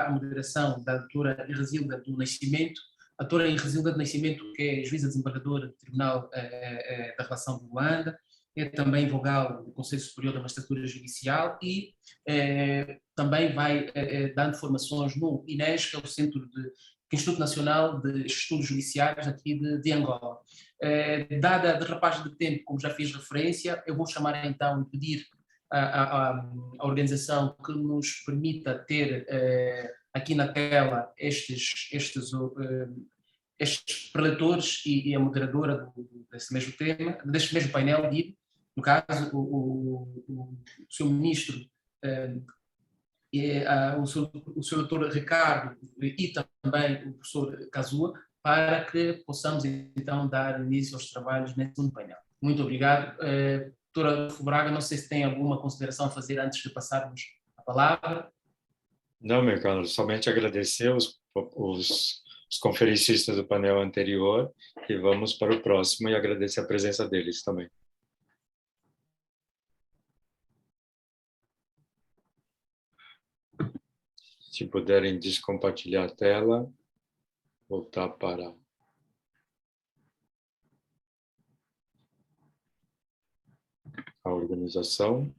a moderação da doutora Iresilda do Nascimento. A doutora Iresilda do Nascimento, que é juíza desembargadora do Tribunal da Relação de Luanda, é também vogal do Conselho Superior da Magistratura Judicial e também vai dando formações no INES, que é o Instituto Nacional de Estudos Judiciários aqui de Angola. Dada a derrapagem de tempo, como já fiz referência, eu vou chamar então e pedir à organização que nos permita ter aqui na tela estes preletores e a moderadora desse mesmo tema, deste mesmo painel, no caso, o Sr. Ministro, o Sr. Dr. Ricardo e também o professor Kazua, para que possamos então dar início aos trabalhos nesse segundo painel. Muito obrigado. Doutora Braga, não sei se tem alguma consideração a fazer antes de passarmos a palavra. Não, meu caro, somente agradecer os conferencistas do painel anterior e vamos para o próximo e agradecer a presença deles também. Se puderem descompartilhar a tela, voltar para a organização.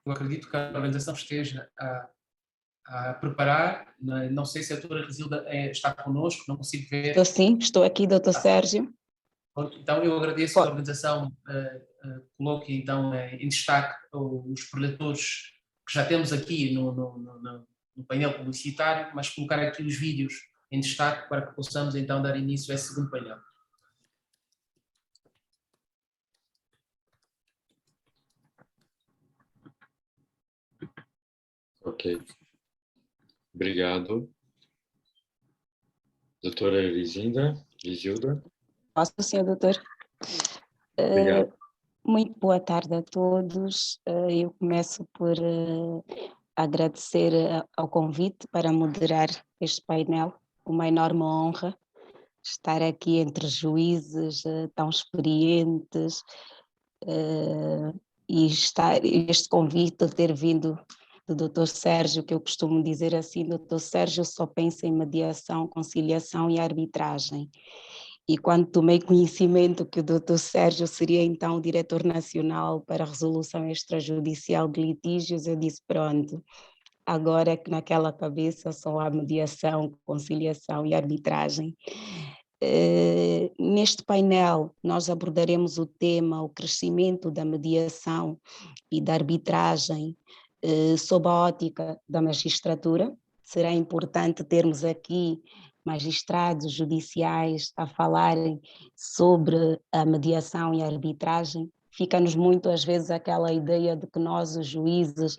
Eu acredito que a organização esteja a preparar, não sei se a doutora Iresilda está conosco, não consigo ver. Estou sim, estou aqui, doutor Sérgio. Então eu agradeço que a organização coloque então em destaque os preletores que já temos aqui no painel publicitário, mas colocar aqui os vídeos em destaque para que possamos então dar início a esse segundo painel. Ok. Obrigado. Doutora Iresilda. Posso, senhor doutor? Obrigado. Muito boa tarde a todos. Eu começo por agradecer ao convite para moderar este painel. Uma enorme honra estar aqui entre juízes tão experientes e este convite ter vindo do Dr. Sérgio, que eu costumo dizer assim, Dr. Sérgio só pensa em mediação, conciliação e arbitragem. E quando tomei conhecimento que o Dr. Sérgio seria então o diretor nacional para a resolução extrajudicial de litígios, eu disse pronto, agora é que naquela cabeça só há mediação, conciliação e arbitragem. Neste painel nós abordaremos o tema, o crescimento da mediação e da arbitragem sob a ótica da magistratura. Será importante termos aqui magistrados judiciais a falarem sobre a mediação e a arbitragem. Fica-nos muito às vezes aquela ideia de que nós, os juízes,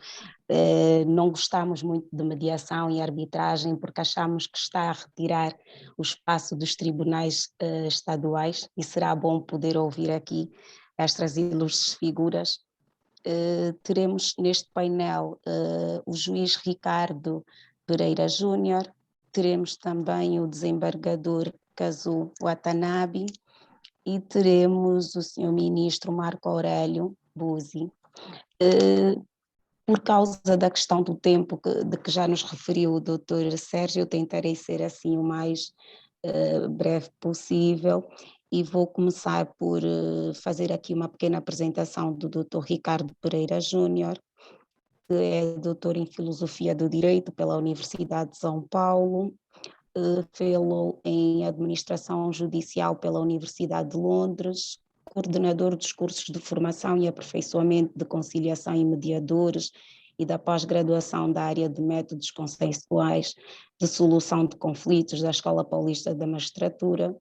não gostamos muito de mediação e arbitragem porque achamos que está a retirar o espaço dos tribunais estaduais, e será bom poder ouvir aqui estas ilustres figuras. Teremos neste painel o juiz Ricardo Pereira Júnior, teremos também o desembargador Kazu Watanabe e teremos o senhor ministro Marco Aurélio Buzi. Por causa da questão do tempo de que já nos referiu o doutor Sérgio, eu tentarei ser assim o mais breve possível e vou começar por fazer aqui uma pequena apresentação do Dr. Ricardo Pereira Júnior, que é doutor em Filosofia do Direito pela Universidade de São Paulo, fellow em Administração Judicial pela Universidade de Londres, coordenador dos cursos de formação e aperfeiçoamento de conciliação e mediadores e da pós-graduação da área de métodos consensuais de solução de conflitos da Escola Paulista da Magistratura,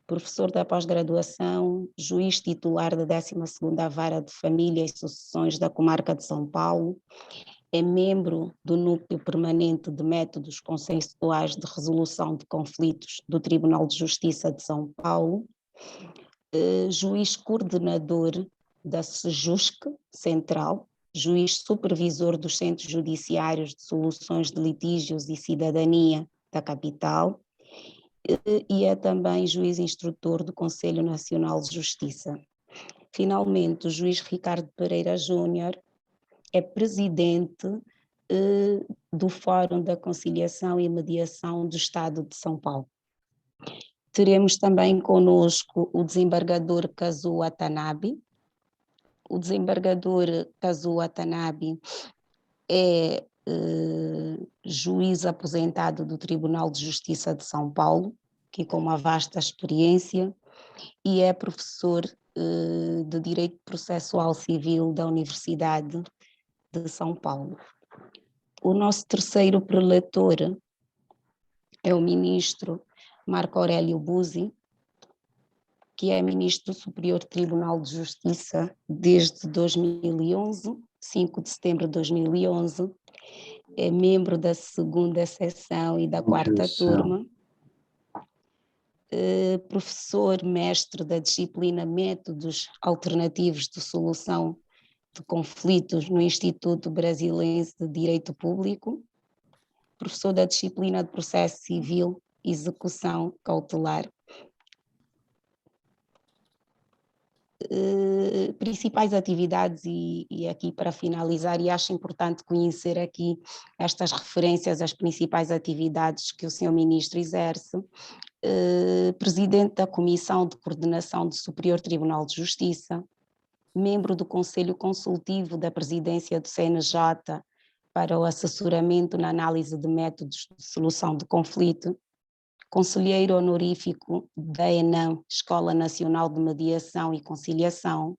professor da pós-graduação, juiz titular da 12ª Vara de Família e Sucessões da Comarca de São Paulo, é membro do Núcleo Permanente de Métodos Consensuais de Resolução de Conflitos do Tribunal de Justiça de São Paulo, juiz coordenador da SEJUSC Central, juiz supervisor dos Centros Judiciários de Soluções de Litígios e Cidadania da capital, e é também juiz instrutor do Conselho Nacional de Justiça. Finalmente, o juiz Ricardo Pereira Júnior é presidente do Fórum da Conciliação e Mediação do Estado de São Paulo. Teremos também conosco o desembargador Kazuo Watanabe. O desembargador Kazuo Watanabe é juiz aposentado do Tribunal de Justiça de São Paulo, que com uma vasta experiência, e é professor de Direito Processual Civil da Universidade de São Paulo. O nosso terceiro preletor é o ministro Marco Aurélio Busi, que é ministro do Superior Tribunal de Justiça desde 2011, 5 de setembro de 2011, é membro da segunda seção e da quarta turma, professor mestre da disciplina Métodos Alternativos de Solução de Conflitos no Instituto Brasilense de Direito Público, professor da disciplina de Processo Civil e Execução Cautelar. Principais atividades, e aqui para finalizar, e acho importante conhecer aqui estas referências às principais atividades que o Sr. Ministro exerce: presidente da Comissão de Coordenação do Superior Tribunal de Justiça, membro do Conselho Consultivo da Presidência do CNJ para o assessoramento na análise de métodos de solução de conflito, conselheiro honorífico da ENAM, Escola Nacional de Mediação e Conciliação,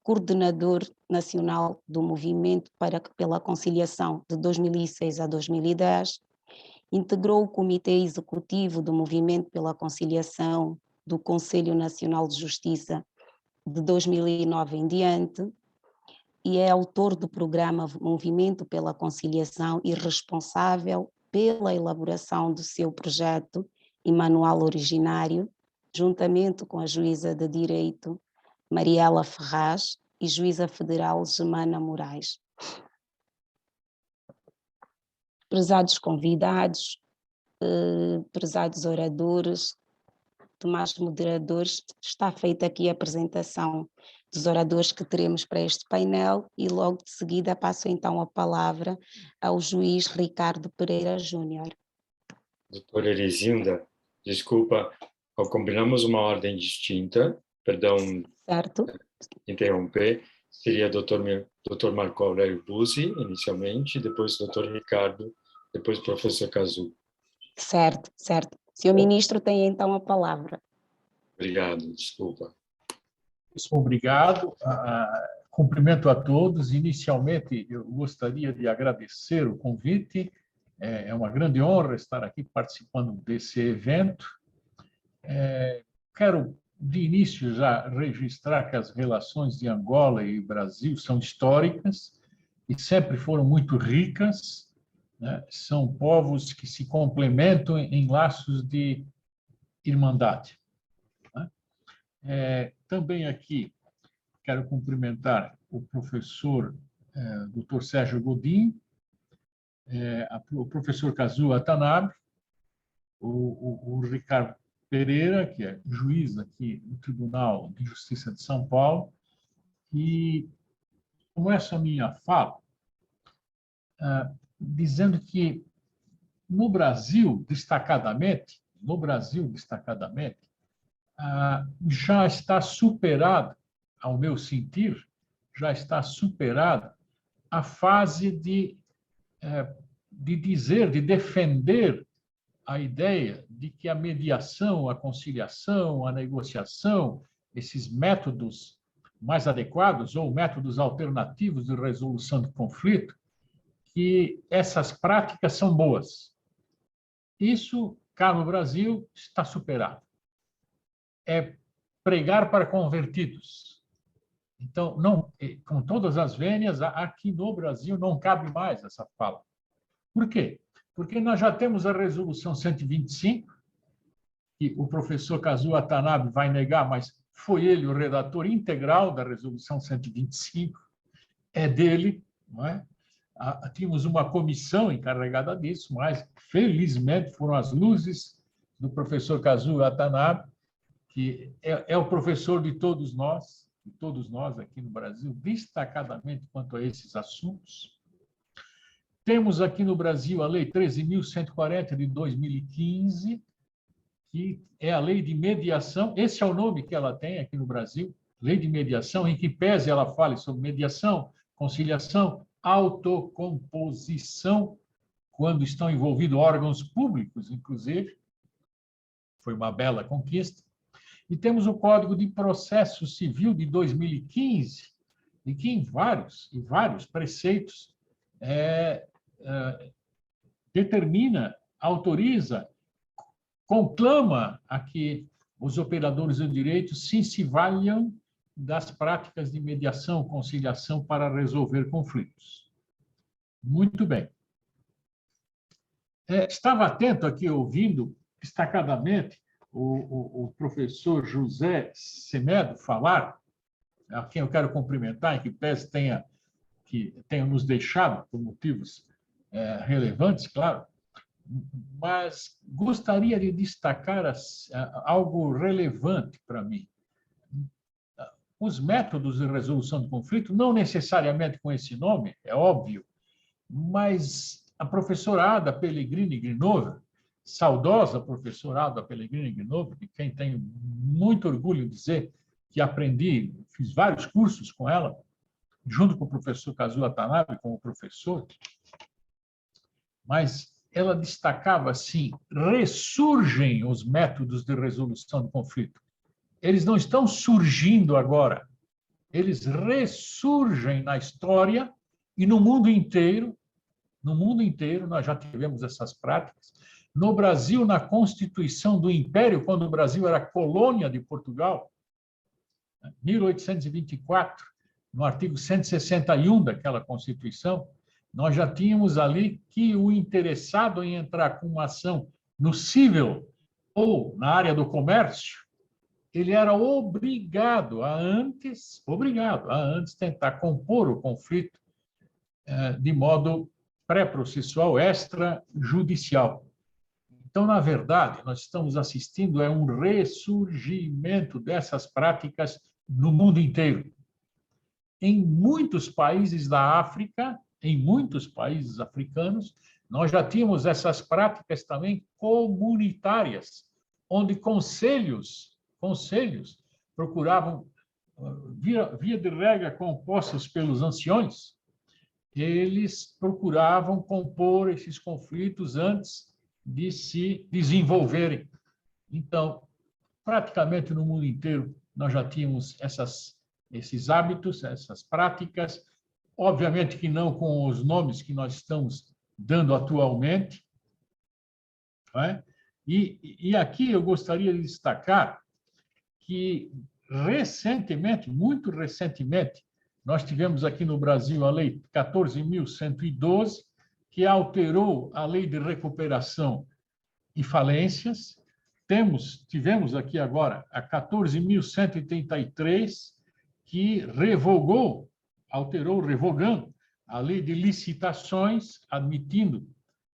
coordenador nacional do Movimento pela Conciliação de 2006 a 2010, integrou o Comitê Executivo do Movimento pela Conciliação do Conselho Nacional de Justiça de 2009 em diante, e é autor do programa Movimento pela Conciliação e responsável pela elaboração do seu projeto e manual originário, juntamente com a juíza de Direito Mariela Ferraz e juíza federal Gemana Moraes. Prezados convidados, prezados oradores, demais moderadores, está feita aqui a apresentação dos oradores que teremos para este painel e logo de seguida passo então a palavra ao juiz Ricardo Pereira Júnior. Doutora Erisilda, desculpa, combinamos uma ordem distinta, perdão, certo, interromper, seria doutor Marco Aurélio Busi, inicialmente, depois doutor Ricardo, depois professor Kazuo. Certo, certo. Senhor Ministro tem então a palavra. Obrigado, desculpa. Obrigado, cumprimento a todos. Inicialmente, eu gostaria de agradecer o convite, é uma grande honra estar aqui participando desse evento. Quero, de início, já registrar que as relações de Angola e Brasil são históricas e sempre foram muito ricas, né? São povos que se complementam em laços de irmandade. Também aqui quero cumprimentar o professor Dr. Sérgio Godin, o professor Kazuo Watanabe, o Ricardo Pereira, que é juiz aqui no Tribunal de Justiça de São Paulo, e começo a minha fala dizendo que no Brasil, destacadamente, já está superado, ao meu sentir, já está superada a fase de dizer, de defender a ideia de que a mediação, a conciliação, a negociação, esses métodos mais adequados ou métodos alternativos de resolução de conflito, que essas práticas são boas. Isso, cá no Brasil, está superado. É pregar para convertidos. Então, não, com todas as vênias, aqui no Brasil não cabe mais essa fala. Por quê? Porque nós já temos a Resolução 125, que o professor Kazuo Watanabe vai negar, mas foi ele o redator integral da Resolução 125, é dele, não é? Tínhamos uma comissão encarregada disso, mas, felizmente, foram as luzes do professor Kazuo Watanabe, que é o professor de todos nós aqui no Brasil, destacadamente quanto a esses assuntos. Temos aqui no Brasil a Lei 13.140 de 2015, que é a lei de mediação, esse é o nome que ela tem aqui no Brasil, lei de mediação, em que pese ela fale sobre mediação, conciliação, autocomposição, quando estão envolvidos órgãos públicos, inclusive. Foi uma bela conquista. E temos o Código de Processo Civil de 2015, em que em vários preceitos determina, autoriza, conclama a que os operadores do direito se valham das práticas de mediação, conciliação para resolver conflitos. Muito bem. Estava atento aqui, ouvindo destacadamente o professor José Semedo falar, a quem eu quero cumprimentar, em que pese tenha nos deixado por motivos relevantes, claro, mas gostaria de destacar algo relevante para mim. Os métodos de resolução de conflito, não necessariamente com esse nome, é óbvio, mas a professora Ada Pellegrini Grinova, saudosa professora Ada Pellegrini Grinova, de quem tenho muito orgulho de dizer que aprendi, fiz vários cursos com ela, junto com o professor Kazuo Watanabe, como professor, mas ela destacava assim: ressurgem os métodos de resolução de conflito. Eles não estão surgindo agora, eles ressurgem na história e no mundo inteiro. No mundo inteiro nós já tivemos essas práticas. No Brasil, na Constituição do Império, quando o Brasil era colônia de Portugal, 1824, no artigo 161 daquela Constituição, nós já tínhamos ali que o interessado em entrar com uma ação no civil ou na área do comércio, ele era obrigado a antes tentar compor o conflito de modo pré-processual, extrajudicial. Então, na verdade, nós estamos assistindo a um ressurgimento dessas práticas no mundo inteiro. Em muitos países da África, em muitos países africanos, nós já tínhamos essas práticas também comunitárias, onde conselhos procuravam, via de regra compostos pelos anciões, eles procuravam compor esses conflitos antes de se desenvolverem. Então, praticamente no mundo inteiro, nós já tínhamos esses hábitos, essas práticas, obviamente que não com os nomes que nós estamos dando atualmente, não é? E aqui eu gostaria de destacar que recentemente, muito recentemente, nós tivemos aqui no Brasil a Lei 14.112, que alterou a Lei de Recuperação e Falências. Tivemos aqui agora a 14.133, que revogando a Lei de Licitações, admitindo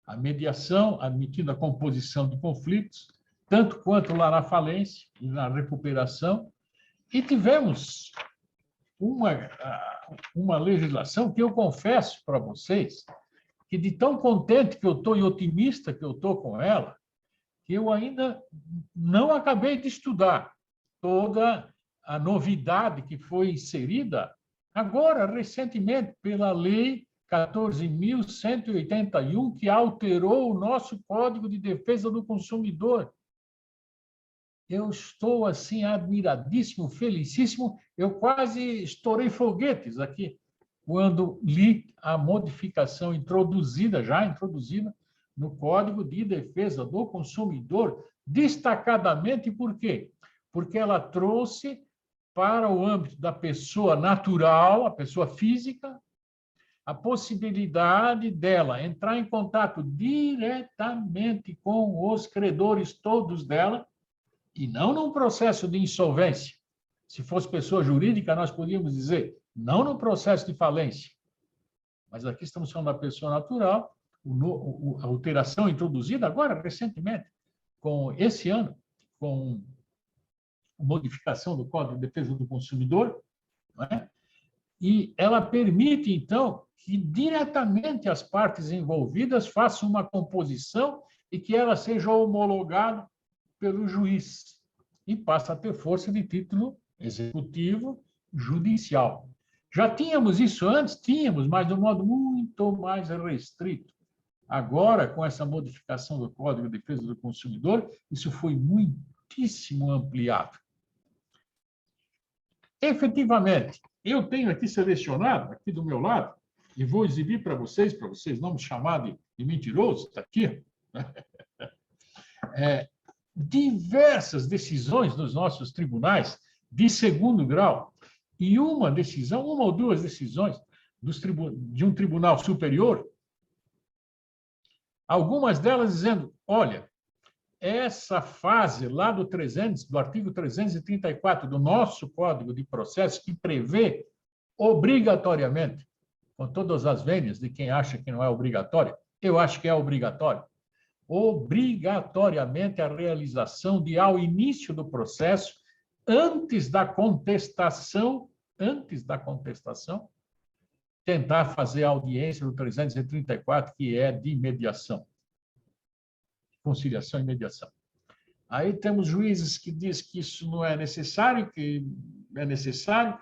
a mediação, admitindo a composição de conflitos, tanto quanto lá na falência e na recuperação. E tivemos uma legislação que eu confesso para vocês que, de tão contente que eu estou e otimista que eu estou com ela, que eu ainda não acabei de estudar toda a novidade que foi inserida agora, recentemente, pela Lei 14.181, que alterou o nosso Código de Defesa do Consumidor. Eu estou, assim, admiradíssimo, felicíssimo. Eu quase estourei foguetes aqui quando li a modificação já introduzida no Código de Defesa do Consumidor, destacadamente por quê? Porque ela trouxe para o âmbito da pessoa natural, a pessoa física, a possibilidade dela entrar em contato diretamente com os credores todos dela, e não num processo de insolvência. Se fosse pessoa jurídica, nós podíamos dizer não no processo de falência, mas aqui estamos falando da pessoa natural, a alteração introduzida agora, recentemente, com esse ano, com a modificação do Código de Defesa do Consumidor, não é? E ela permite, então, que diretamente as partes envolvidas façam uma composição e que ela seja homologada pelo juiz e passa a ter força de título executivo judicial. Já tínhamos isso antes? Tínhamos, mas de um modo muito mais restrito. Agora, com essa modificação do Código de Defesa do Consumidor, isso foi muitíssimo ampliado. Efetivamente, eu tenho aqui selecionado, aqui do meu lado, e vou exibir para vocês não me chamarem de mentiroso, está aqui, diversas decisões dos nossos tribunais de segundo grau, e uma ou duas decisões de um tribunal superior, algumas delas dizendo, olha, essa fase lá do artigo 334 do nosso Código de Processo, que prevê obrigatoriamente, com todas as vênias de quem acha que não é obrigatório, eu acho que é obrigatório, obrigatoriamente a realização ao início do processo, antes da contestação, tentar fazer a audiência do 334, que é de mediação, conciliação e mediação. Aí temos juízes que dizem que isso não é necessário, que é necessário,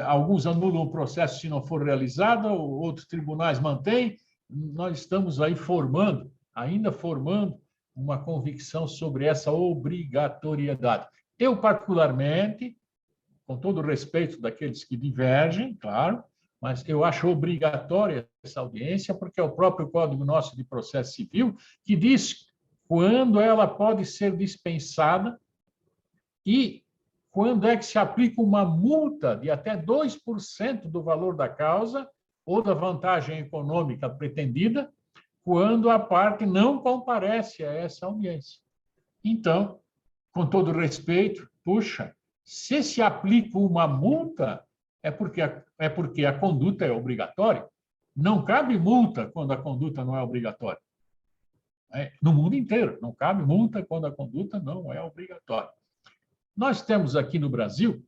alguns anulam o processo se não for realizado, outros tribunais mantêm. Nós estamos aí ainda formando uma convicção sobre essa obrigatoriedade. Eu, particularmente, com todo o respeito daqueles que divergem, claro, mas eu acho obrigatória essa audiência, porque é o próprio Código nosso de Processo Civil que diz quando ela pode ser dispensada e quando é que se aplica uma multa de até 2% do valor da causa ou da vantagem econômica pretendida, quando a parte não comparece a essa audiência. Então, com todo respeito, se aplica uma multa, é porque a conduta é obrigatória. Não cabe multa quando a conduta não é obrigatória. No mundo inteiro, não cabe multa quando a conduta não é obrigatória. Nós temos aqui no Brasil,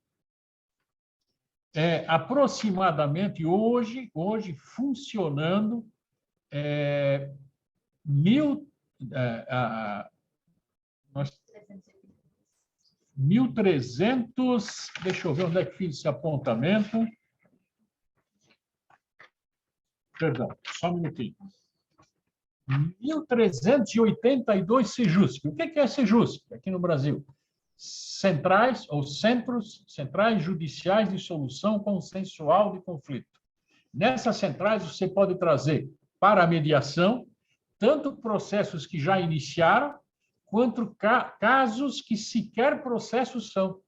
aproximadamente hoje funcionando 1.300, deixa eu ver onde é que fiz esse apontamento. Perdão, só um minutinho. 1.382 SEJUSC. O que é SEJUSC aqui no Brasil? Centrais judiciais de solução consensual de conflito. Nessas centrais, você pode trazer para a mediação tanto processos que já iniciaram, quanto casos que sequer processos são.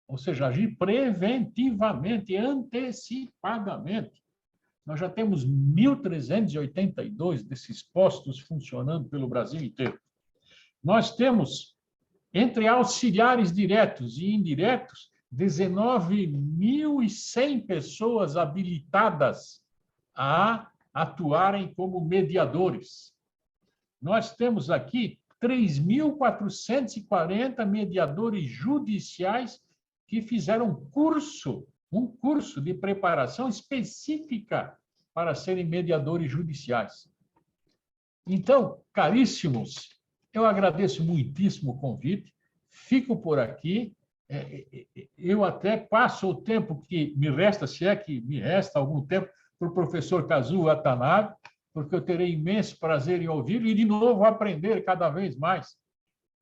Ou seja, agir preventivamente, antecipadamente. Nós já temos 1.382 desses postos funcionando pelo Brasil inteiro. Nós temos, entre auxiliares diretos e indiretos, 19.100 pessoas habilitadas a atuarem como mediadores. Nós temos aqui 3.440 mediadores judiciais que fizeram um curso de preparação específica para serem mediadores judiciais. Então, caríssimos, eu agradeço muitíssimo o convite, fico por aqui, eu até passo o tempo que me resta, se é que me resta algum tempo, para o professor Kazuo Watanabe, porque eu terei imenso prazer em ouvi-lo e, de novo, aprender cada vez mais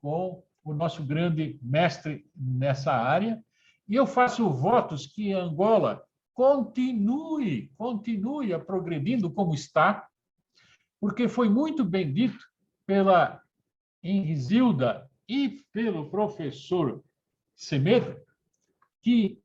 com o nosso grande mestre nessa área. E eu faço votos que Angola continue a progredindo como está, porque foi muito bem dito pela Henrisilda e pelo professor Semedo que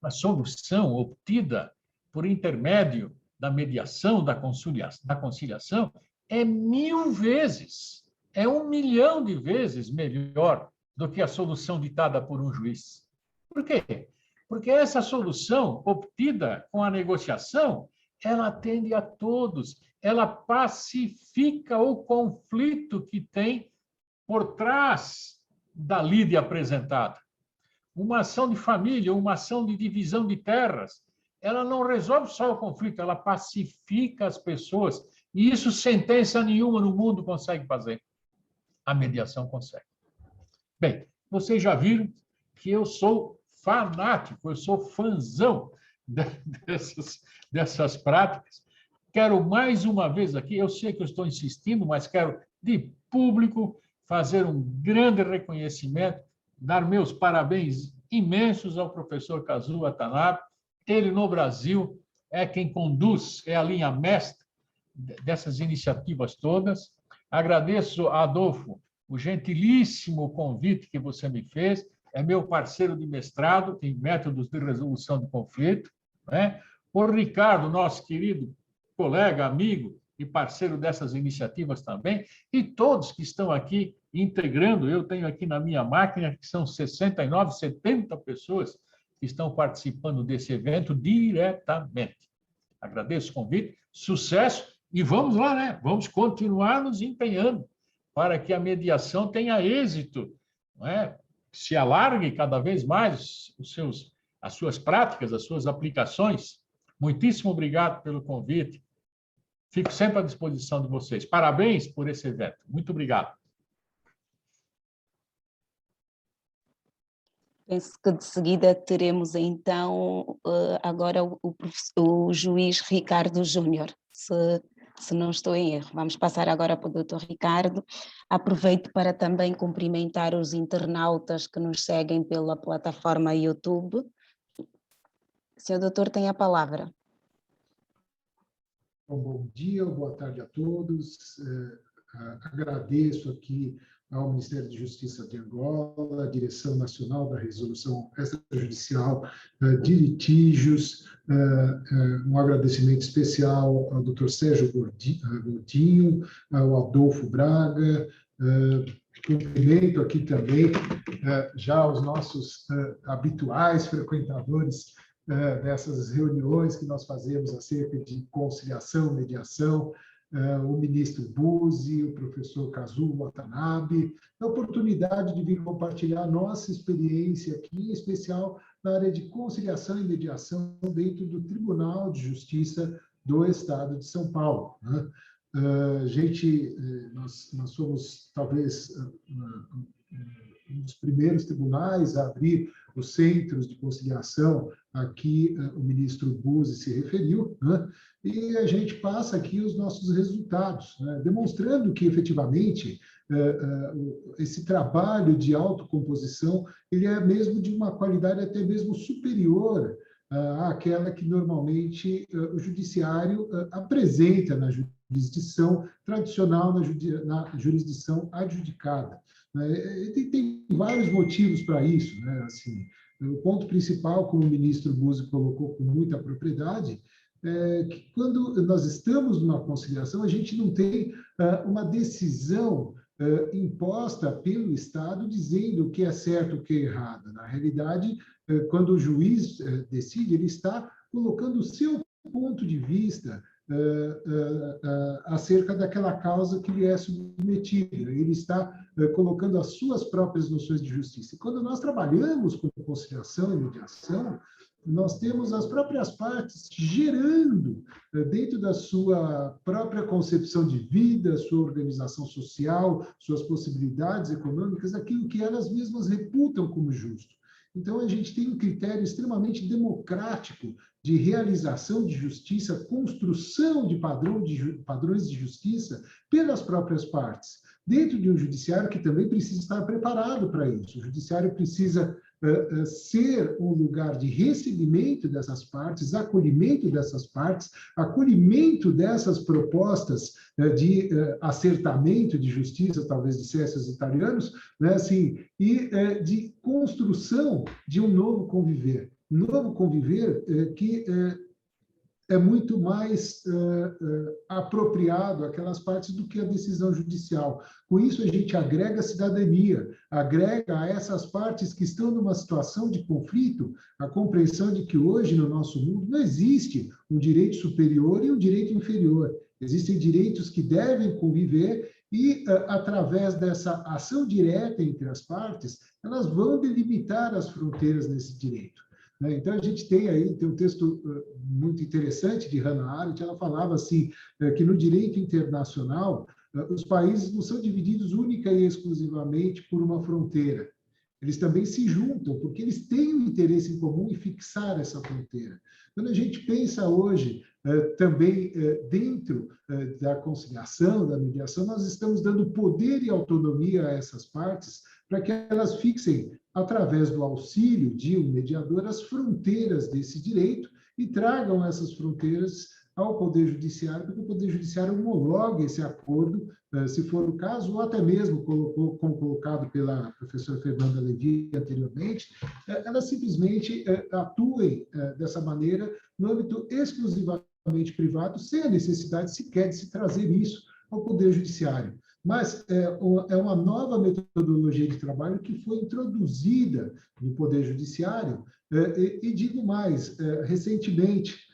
a solução obtida por intermédio da mediação, da conciliação, é 1.000 vezes, é 1 milhão de vezes melhor do que a solução ditada por um juiz. Por quê? Porque essa solução obtida com a negociação, ela atende a todos, ela pacifica o conflito que tem por trás da lide apresentada. Uma ação de família, uma ação de divisão de terras, ela não resolve só o conflito, ela pacifica as pessoas. E isso sentença nenhuma no mundo consegue fazer. A mediação consegue. Bem, vocês já viram que eu sou fanático, eu sou fãzão dessas práticas. Quero mais uma vez aqui, eu sei que eu estou insistindo, mas quero de público fazer um grande reconhecimento, dar meus parabéns imensos ao professor Kazuo Watanabe. Ele, no Brasil, é quem conduz, é a linha mestra dessas iniciativas todas. Agradeço a Adolfo o gentilíssimo convite que você me fez. É meu parceiro de mestrado em métodos de resolução de conflito, né? O Ricardo, nosso querido colega, amigo e parceiro dessas iniciativas também, e todos que estão aqui integrando. Eu tenho aqui na minha máquina, que são 69, 70 pessoas que estão participando desse evento diretamente. Agradeço o convite, sucesso, e vamos lá, né? Vamos continuar nos empenhando para que a mediação tenha êxito, não é? Se alargue cada vez mais as suas práticas, as suas aplicações. Muitíssimo obrigado pelo convite. Fico sempre à disposição de vocês. Parabéns por esse evento. Muito obrigado. Penso que de seguida teremos, então, agora o juiz Ricardo Júnior, se não estou em erro. Vamos passar agora para o doutor Ricardo. Aproveito para também cumprimentar os internautas que nos seguem pela plataforma YouTube. Senhor doutor, tem a palavra. Bom dia, boa tarde a todos. Agradeço aqui ao Ministério de Justiça de Angola, a Direção Nacional da Resolução Extrajudicial de Litígios, um agradecimento especial ao Dr. Sérgio Gordinho, ao Adolfo Braga, cumprimento aqui também já os nossos habituais frequentadores dessas reuniões que nós fazemos acerca de conciliação, mediação, o ministro Buzzi, o professor Kazuo Watanabe, a oportunidade de vir compartilhar nossa experiência aqui, em especial na área de conciliação e mediação dentro do Tribunal de Justiça do Estado de São Paulo. Nós somos, talvez, um dos primeiros tribunais a abrir os centros de conciliação, aqui o ministro Buzzi se referiu, né? E a gente passa aqui os nossos resultados, né? Demonstrando que, efetivamente, esse trabalho de autocomposição ele é mesmo de uma qualidade até mesmo superior àquela que normalmente o judiciário apresenta na jurisdição tradicional, na jurisdição adjudicada. Tem vários motivos para isso, né? Assim, o ponto principal, como o ministro Buzzi colocou com muita propriedade, é que quando nós estamos numa conciliação, a gente não tem uma decisão imposta pelo Estado dizendo o que é certo e o que é errado. Na realidade, quando o juiz decide, ele está colocando o seu ponto de vista acerca daquela causa que lhe é submetida. Ele está colocando as suas próprias noções de justiça. E quando nós trabalhamos com conciliação e mediação, nós temos as próprias partes gerando, dentro da sua própria concepção de vida, sua organização social, suas possibilidades econômicas, aquilo que elas mesmas reputam como justo. Então, a gente tem um critério extremamente democrático de realização de justiça, construção de padrões de justiça pelas próprias partes, dentro de um judiciário que também precisa estar preparado para isso. O judiciário precisa ser um lugar de recebimento dessas partes, acolhimento dessas partes, acolhimento dessas propostas de acertamento de justiça, talvez dissessem os italianos, né, assim, e de construção de um novo conviver que é muito mais apropriado aquelas partes do que a decisão judicial. Com isso, a gente agrega cidadania, agrega a essas partes que estão numa situação de conflito a compreensão de que hoje, no nosso mundo, não existe um direito superior e um direito inferior. Existem direitos que devem conviver e, através dessa ação direta entre as partes, elas vão delimitar as fronteiras desse direito. Então, a gente tem um texto muito interessante de Hannah Arendt. Ela falava assim, que no direito internacional, os países não são divididos única e exclusivamente por uma fronteira. Eles também se juntam, porque eles têm um interesse em comum em fixar essa fronteira. Quando a gente pensa hoje, também dentro da conciliação, da mediação, nós estamos dando poder e autonomia a essas partes para que elas fixem, através do auxílio de um mediador, as fronteiras desse direito e tragam essas fronteiras ao Poder Judiciário, para que o Poder Judiciário homologue esse acordo, se for o caso, ou até mesmo, como colocado pela professora Fernanda Levi anteriormente, elas simplesmente atuem dessa maneira no âmbito exclusivamente privado, sem a necessidade sequer de se trazer isso ao Poder Judiciário. Mas é uma nova metodologia de trabalho que foi introduzida no Poder Judiciário, e digo mais, recentemente,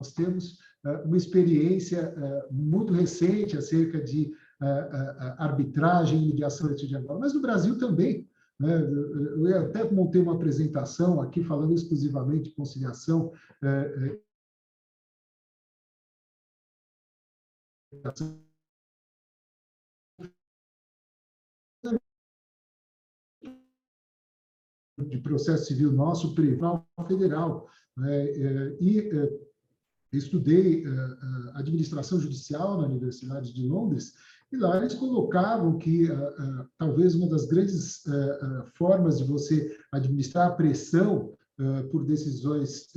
nós temos uma experiência muito recente acerca de arbitragem e mediação de agora, mas no Brasil também. Eu até montei uma apresentação aqui falando exclusivamente de conciliação de processo civil nosso, Tribunal Federal, e estudei administração judicial na Universidade de Londres, e lá eles colocavam que talvez uma das grandes formas de você administrar a pressão por decisões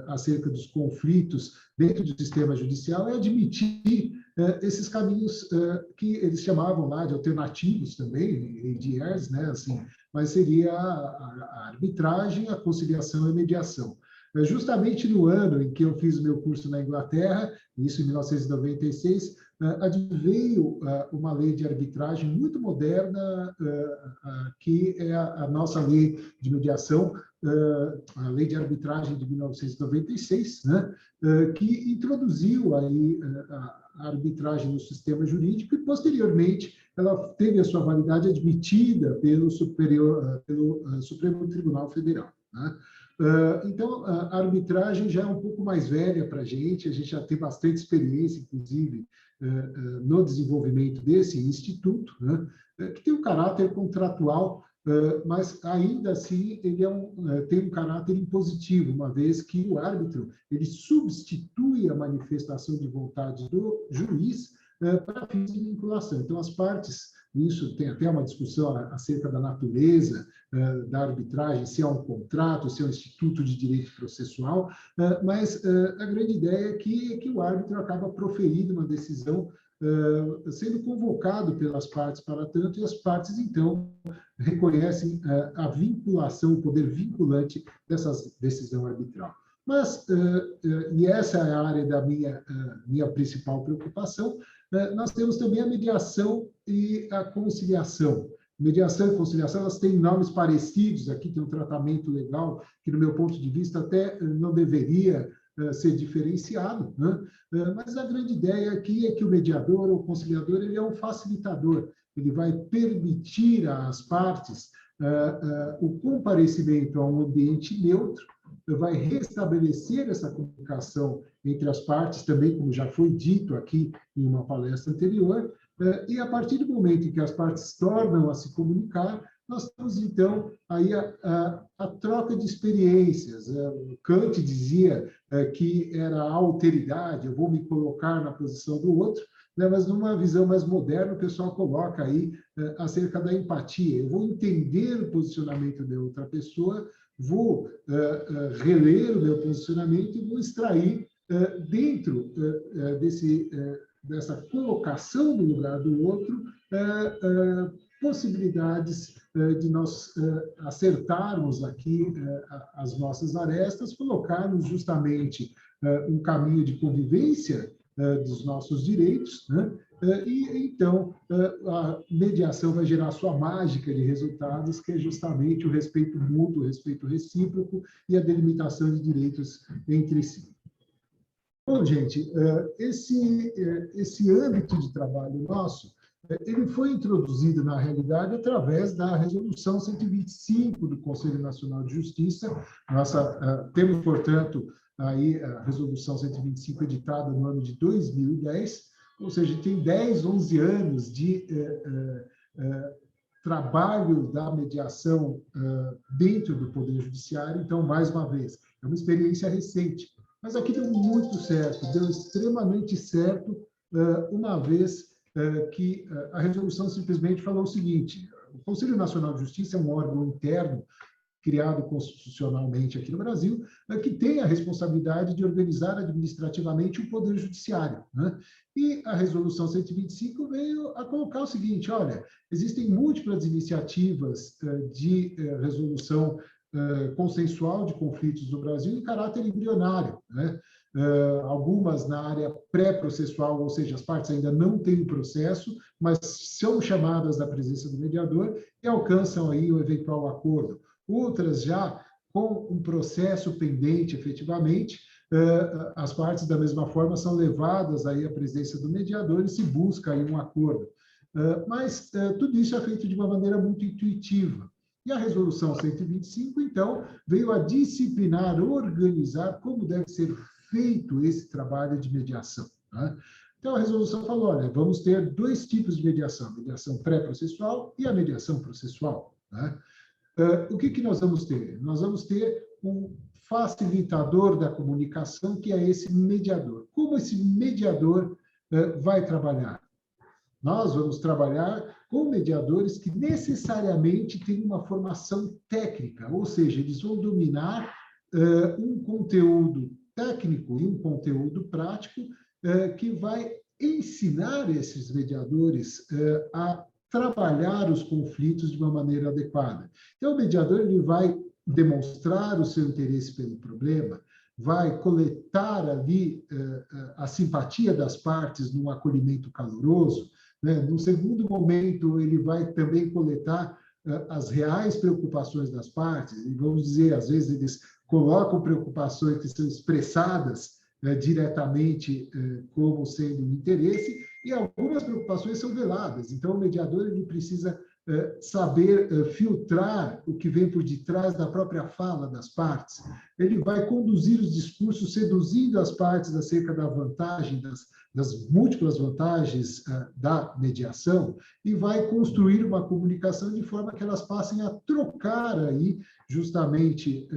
acerca dos conflitos dentro do sistema judicial é admitir esses caminhos que eles chamavam lá de alternativos também, de ADRs, né, assim, mas seria a arbitragem, a conciliação e a mediação. Justamente no ano em que eu fiz o meu curso na Inglaterra, isso em 1996, adveio uma lei de arbitragem muito moderna, que é a nossa lei de mediação, a lei de arbitragem de 1996, né, que introduziu aí a arbitragem no sistema jurídico e, posteriormente, ela teve a sua validade admitida pelo Supremo Tribunal Federal, né? Então, a arbitragem já é um pouco mais velha para a gente já tem bastante experiência, inclusive, no desenvolvimento desse instituto, né, que tem um caráter contratual, mas ainda assim ele tem um caráter impositivo, uma vez que o árbitro ele substitui a manifestação de vontade do juiz para fins de vinculação. Então, as partes, isso tem até uma discussão acerca da natureza da arbitragem, se é um contrato, se é um instituto de direito processual, mas a grande ideia é que o árbitro acaba proferindo uma decisão, sendo convocado pelas partes para tanto, e as partes, então, reconhecem a vinculação, o poder vinculante dessa decisão arbitral. Mas, e essa é a área da minha principal preocupação, nós temos também a mediação e a conciliação. Mediação e conciliação, elas têm nomes parecidos, aqui tem um tratamento legal, que, no meu ponto de vista, até não deveria ser diferenciado, né? Mas a grande ideia aqui é que o mediador ou conciliador ele é um facilitador, ele vai permitir às partes o comparecimento a um ambiente neutro, vai restabelecer essa comunicação entre as partes, também como já foi dito aqui em uma palestra anterior, e a partir do momento em que as partes tornam a se comunicar, nós temos, então, aí a troca de experiências. Kant dizia que era a alteridade, eu vou me colocar na posição do outro, né? Mas numa visão mais moderna, o pessoal coloca aí acerca da empatia. Eu vou entender o posicionamento da outra pessoa, vou reler o meu posicionamento e vou extrair dentro dessa colocação no lugar do outro possibilidades de nós acertarmos aqui as nossas arestas, colocarmos justamente um caminho de convivência dos nossos direitos, né? E então a mediação vai gerar sua mágica de resultados, que é justamente o respeito mútuo, o respeito recíproco e a delimitação de direitos entre si. Bom, gente, esse âmbito de trabalho nosso, ele foi introduzido, na realidade, através da Resolução 125 do Conselho Nacional de Justiça. Temos, portanto, aí a Resolução 125 editada no ano de 2010, ou seja, tem 10, 11 anos de trabalho da mediação dentro do Poder Judiciário. Então, mais uma vez, é uma experiência recente. Mas aqui deu muito certo, deu extremamente certo, uma vez que a resolução simplesmente falou o seguinte: o Conselho Nacional de Justiça é um órgão interno criado constitucionalmente aqui no Brasil, que tem a responsabilidade de organizar administrativamente o Poder Judiciário, né? E a Resolução 125 veio a colocar o seguinte: olha, existem múltiplas iniciativas de resolução consensual de conflitos no Brasil em caráter embrionário, né? Algumas na área pré-processual, ou seja, as partes ainda não têm o processo, mas são chamadas da presença do mediador e alcançam aí o eventual acordo. Outras já com um processo pendente, efetivamente, as partes da mesma forma são levadas aí à presença do mediador e se busca aí um acordo. Mas tudo isso é feito de uma maneira muito intuitiva. E a Resolução 125, então, veio a disciplinar, organizar como deve ser feito esse trabalho de mediação, né? Então, a resolução falou: olha, vamos ter dois tipos de mediação, a mediação pré-processual e a mediação processual, né? O que nós vamos ter? Nós vamos ter um facilitador da comunicação, que é esse mediador. Como esse mediador vai trabalhar? Nós vamos trabalhar com mediadores que necessariamente têm uma formação técnica, ou seja, eles vão dominar um conteúdo técnico e um conteúdo prático que vai ensinar esses mediadores a trabalhar os conflitos de uma maneira adequada. Então, o mediador ele vai demonstrar o seu interesse pelo problema, vai coletar ali a simpatia das partes num acolhimento caloroso, né? No segundo momento, ele vai também coletar as reais preocupações das partes, e vamos dizer, às vezes eles colocam preocupações que são expressadas diretamente como sendo um interesse, e algumas preocupações são veladas. Então, o mediador ele precisa saber filtrar o que vem por detrás da própria fala das partes. Ele vai conduzir os discursos, seduzindo as partes acerca da vantagem, das múltiplas vantagens da mediação, e vai construir uma comunicação de forma que elas passem a trocar aí justamente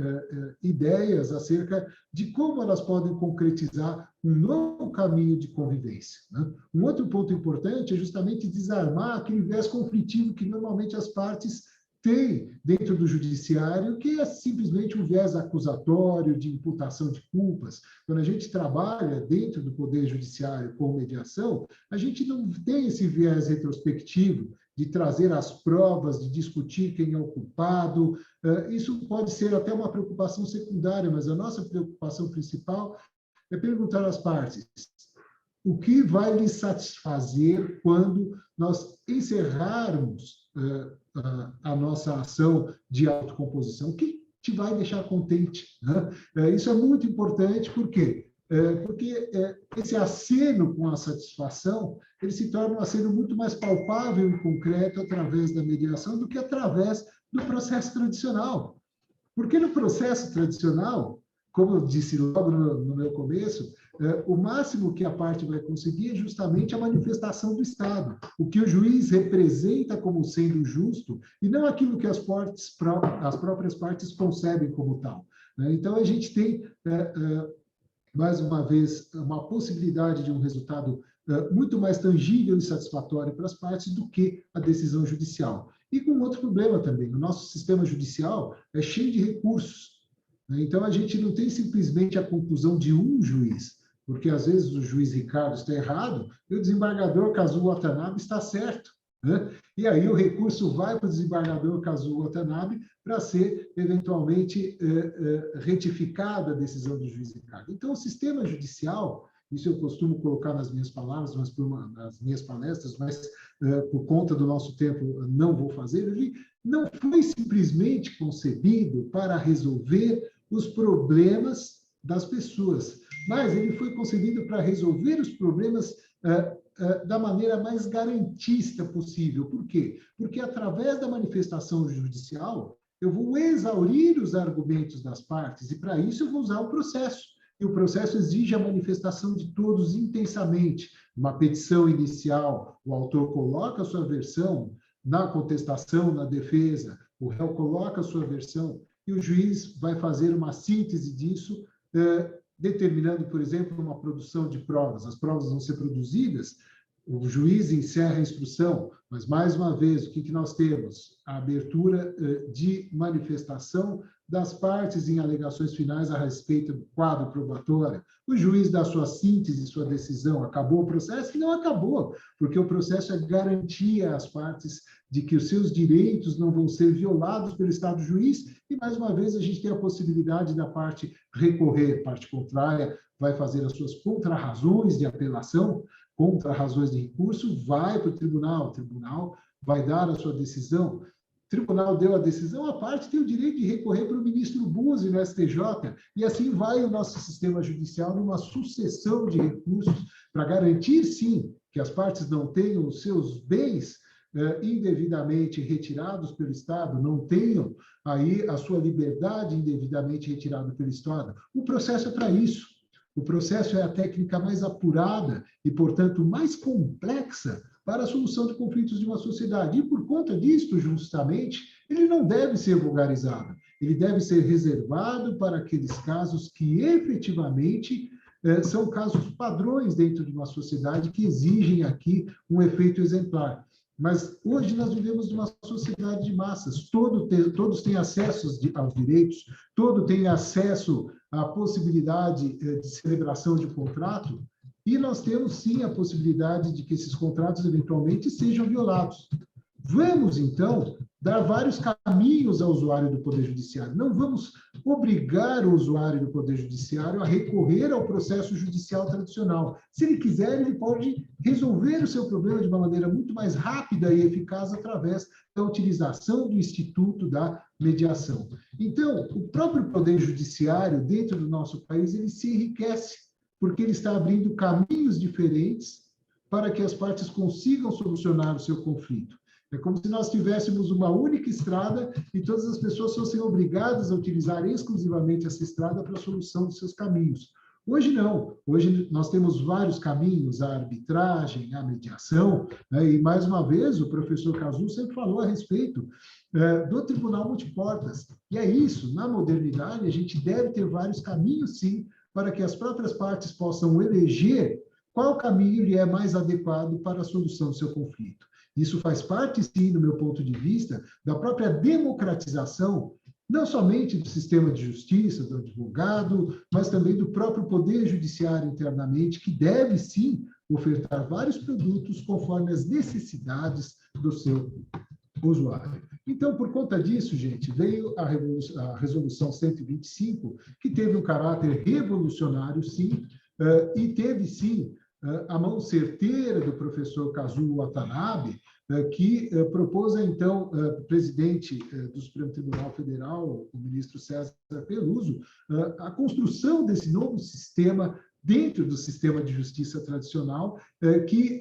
ideias acerca de como elas podem concretizar um novo caminho de convivência, né? Um outro ponto importante é justamente desarmar aquele viés conflitivo que normalmente as partes têm dentro do judiciário, que é simplesmente um viés acusatório, de imputação de culpas. Quando a gente trabalha dentro do Poder Judiciário com mediação, a gente não tem esse viés retrospectivo de trazer as provas, de discutir quem é o culpado. Isso pode ser até uma preocupação secundária, mas a nossa preocupação principal é perguntar às partes o que vai lhes satisfazer quando nós encerrarmos a nossa ação de autocomposição. O que te vai deixar contente, né? Isso é muito importante, por quê? Porque esse aceno com a satisfação, ele se torna um aceno muito mais palpável e concreto através da mediação do que através do processo tradicional. Porque no processo tradicional, como eu disse logo no meu começo, o máximo que a parte vai conseguir é justamente a manifestação do Estado, o que o juiz representa como sendo justo, e não aquilo que as próprias partes concebem como tal, né? Então, a gente tem, mais uma vez, uma possibilidade de um resultado muito mais tangível e satisfatório para as partes do que a decisão judicial. E com outro problema também: o nosso sistema judicial é cheio de recursos, né? Então, a gente não tem simplesmente a conclusão de um juiz, porque às vezes o juiz Ricardo está errado e o desembargador Kazuo Watanabe está certo, né? E aí o recurso vai para o desembargador Kazuo Watanabe para ser, eventualmente, retificada a decisão do juiz Ricardo. Então, o sistema judicial, isso eu costumo colocar nas minhas palavras, nas minhas palestras, mas por conta do nosso tempo não vou fazer, ele não foi simplesmente concebido para resolver os problemas das pessoas, mas ele foi concebido para resolver os problemas da maneira mais garantista possível. Por quê? Porque, através da manifestação judicial, eu vou exaurir os argumentos das partes, e, para isso, eu vou usar o processo. E o processo exige a manifestação de todos intensamente. Uma petição inicial, o autor coloca a sua versão, na contestação, na defesa, o réu coloca a sua versão, e o juiz vai fazer uma síntese disso, determinando, por exemplo, uma produção de provas. As provas vão ser produzidas, o juiz encerra a instrução, mas, mais uma vez, o que nós temos? A abertura de manifestação das partes em alegações finais a respeito do quadro probatório. O juiz dá sua síntese, sua decisão. Acabou o processo? Não acabou, porque o processo é garantia às partes de que os seus direitos não vão ser violados pelo Estado juiz, e, mais uma vez, a gente tem a possibilidade da parte recorrer. A parte contrária vai fazer as suas contrarrazões de apelação, contra-razões de recurso, vai para o tribunal vai dar a sua decisão. O tribunal deu a decisão, a parte tem o direito de recorrer para o ministro Buzzi no STJ, e assim vai o nosso sistema judicial numa sucessão de recursos para garantir, sim, que as partes não tenham os seus bens indevidamente retirados pelo Estado, não tenham aí a sua liberdade indevidamente retirada pelo Estado. O processo é para isso. O processo é a técnica mais apurada e, portanto, mais complexa para a solução de conflitos de uma sociedade. E, por conta disto, justamente, ele não deve ser vulgarizado. Ele deve ser reservado para aqueles casos que, efetivamente, são casos padrões dentro de uma sociedade que exigem aqui um efeito exemplar. Mas hoje nós vivemos numa sociedade de massas, todos têm acesso aos direitos, todos têm acesso à possibilidade de celebração de contrato, e nós temos sim a possibilidade de que esses contratos eventualmente sejam violados. Vamos, então, dar vários caminhos ao usuário do Poder Judiciário. Não vamos obrigar o usuário do Poder Judiciário a recorrer ao processo judicial tradicional. Se ele quiser, ele pode resolver o seu problema de uma maneira muito mais rápida e eficaz através da utilização do instituto da mediação. Então, o próprio Poder Judiciário, dentro do nosso país, ele se enriquece, porque ele está abrindo caminhos diferentes para que as partes consigam solucionar o seu conflito. É como se nós tivéssemos uma única estrada e todas as pessoas fossem obrigadas a utilizar exclusivamente essa estrada para a solução dos seus caminhos. Hoje não. Hoje nós temos vários caminhos, a arbitragem, a mediação, né? E, mais uma vez, o professor Kazuo sempre falou a respeito do tribunal multiportas. E é isso, na modernidade, a gente deve ter vários caminhos, sim, para que as próprias partes possam eleger qual caminho lhe é mais adequado para a solução do seu conflito. Isso faz parte, sim, do meu ponto de vista, da própria democratização, não somente do sistema de justiça, do advogado, mas também do próprio Poder Judiciário internamente, que deve, sim, ofertar vários produtos conforme as necessidades do seu usuário. Então, por conta disso, gente, veio a Resolução 125, que teve um caráter revolucionário, sim, e teve, sim, a mão certeira do professor Kazuo Watanabe, que propôs, então, presidente do Supremo Tribunal Federal, o ministro César Peluso, a construção desse novo sistema dentro do sistema de justiça tradicional, que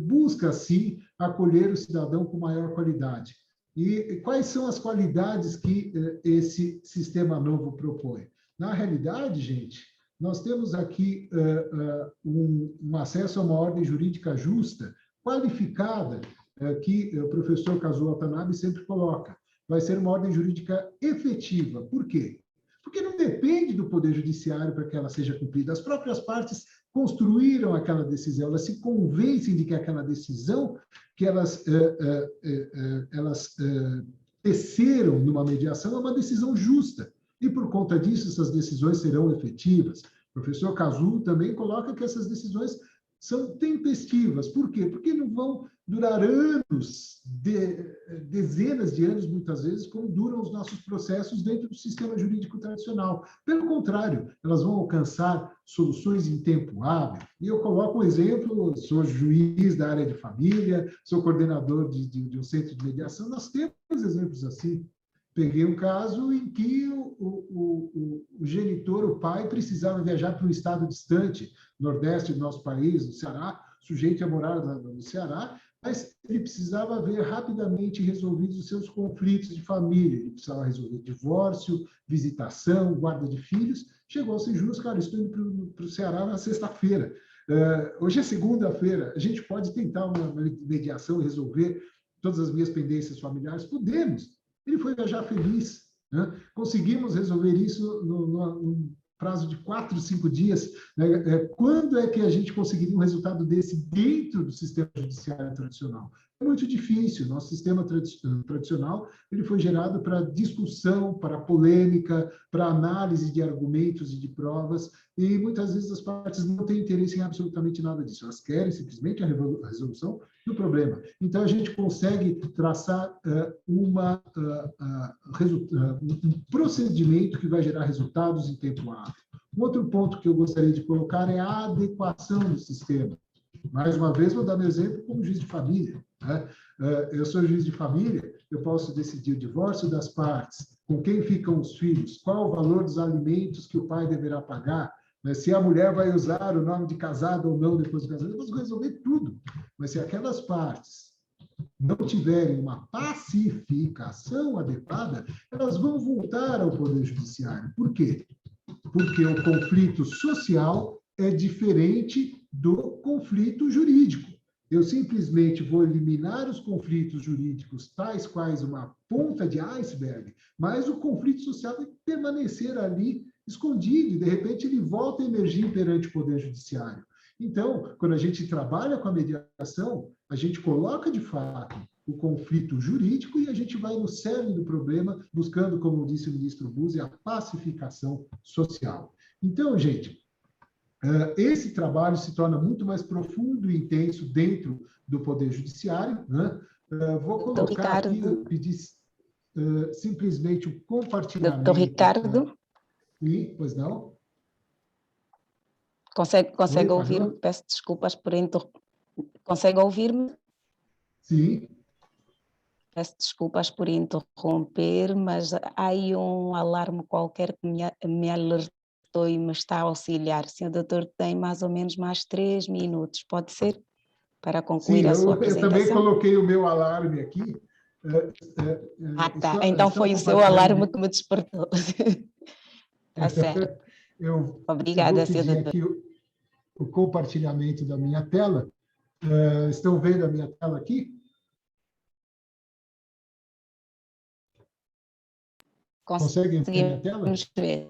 busca, assim, acolher o cidadão com maior qualidade. E quais são as qualidades que esse sistema novo propõe? Na realidade, gente, nós temos aqui um acesso a uma ordem jurídica justa, qualificada, que o professor Kazuo Watanabe sempre coloca. Vai ser uma ordem jurídica efetiva. Por quê? Porque não depende do Poder Judiciário para que ela seja cumprida. As próprias partes construíram aquela decisão, elas se convencem de que aquela decisão que elas teceram numa mediação é uma decisão justa. E, por conta disso, essas decisões serão efetivas. O professor Kazuo também coloca que essas decisões são tempestivas. Por quê? Porque não vão durar anos, dezenas de anos, muitas vezes, como duram os nossos processos dentro do sistema jurídico tradicional. Pelo contrário, elas vão alcançar soluções em tempo hábil. E eu coloco um exemplo, sou juiz da área de família, sou coordenador de um centro de mediação, nós temos exemplos assim. Peguei um caso em que o genitor, o pai, precisava viajar para um estado distante, nordeste do nosso país, no Ceará, sujeito a morar no Ceará, mas ele precisava ver rapidamente resolvidos os seus conflitos de família. Ele precisava resolver divórcio, visitação, guarda de filhos. Chegou-se justo, cara, estou indo para o Ceará na sexta-feira. Hoje é segunda-feira, a gente pode tentar uma mediação e resolver todas as minhas pendências familiares? Podemos. Ele foi viajar feliz. Né? Conseguimos resolver isso no prazo de 4, 5 dias. Né? Quando é que a gente conseguiria um resultado desse dentro do sistema judiciário tradicional? É muito difícil. Nosso sistema tradicional ele foi gerado para discussão, para polêmica, para análise de argumentos e de provas, e muitas vezes as partes não têm interesse em absolutamente nada disso. Elas querem simplesmente a resolução do problema. Então, a gente consegue traçar um procedimento que vai gerar resultados em tempo hábil. Um outro ponto que eu gostaria de colocar é a adequação do sistema. Mais uma vez, vou dar meu exemplo como juiz de família. Né? Eu sou juiz de família, eu posso decidir o divórcio das partes, com quem ficam os filhos, qual o valor dos alimentos que o pai deverá pagar, né? Se a mulher vai usar o nome de casado ou não depois do casamento, eu posso resolver tudo. Mas se aquelas partes não tiverem uma pacificação adequada, elas vão voltar ao Poder Judiciário. Por quê? Porque o conflito social é diferente do conflito jurídico. Eu simplesmente vou eliminar os conflitos jurídicos, tais quais uma ponta de iceberg, mas o conflito social vai permanecer ali escondido, e de repente ele volta a emergir perante o Poder Judiciário. Então, quando a gente trabalha com a mediação, a gente coloca de fato o conflito jurídico e a gente vai no cerne do problema, buscando, como disse o ministro Buzzi, a pacificação social. Então, gente, esse trabalho se torna muito mais profundo e intenso dentro do Poder Judiciário. Né? Vou colocar aqui, pedir simplesmente o compartilhamento. Doutor Ricardo? Sim, pois não? Consegue ouvir-me? Peço desculpas por interromper. Consegue ouvir-me? Sim. Peço desculpas por interromper, mas há aí um alarme qualquer que me alertou e me está a auxiliar. Senhor doutor, tem mais ou menos mais 3 minutos, pode ser? Para concluir a sua apresentação? Eu também coloquei o meu alarme aqui. Tá. Então foi o seu alarme que me despertou. Está certo. Obrigada, senhor doutor. Aqui o compartilhamento da minha tela. Estão vendo a minha tela aqui? Conseguem ver a minha tela? Ver.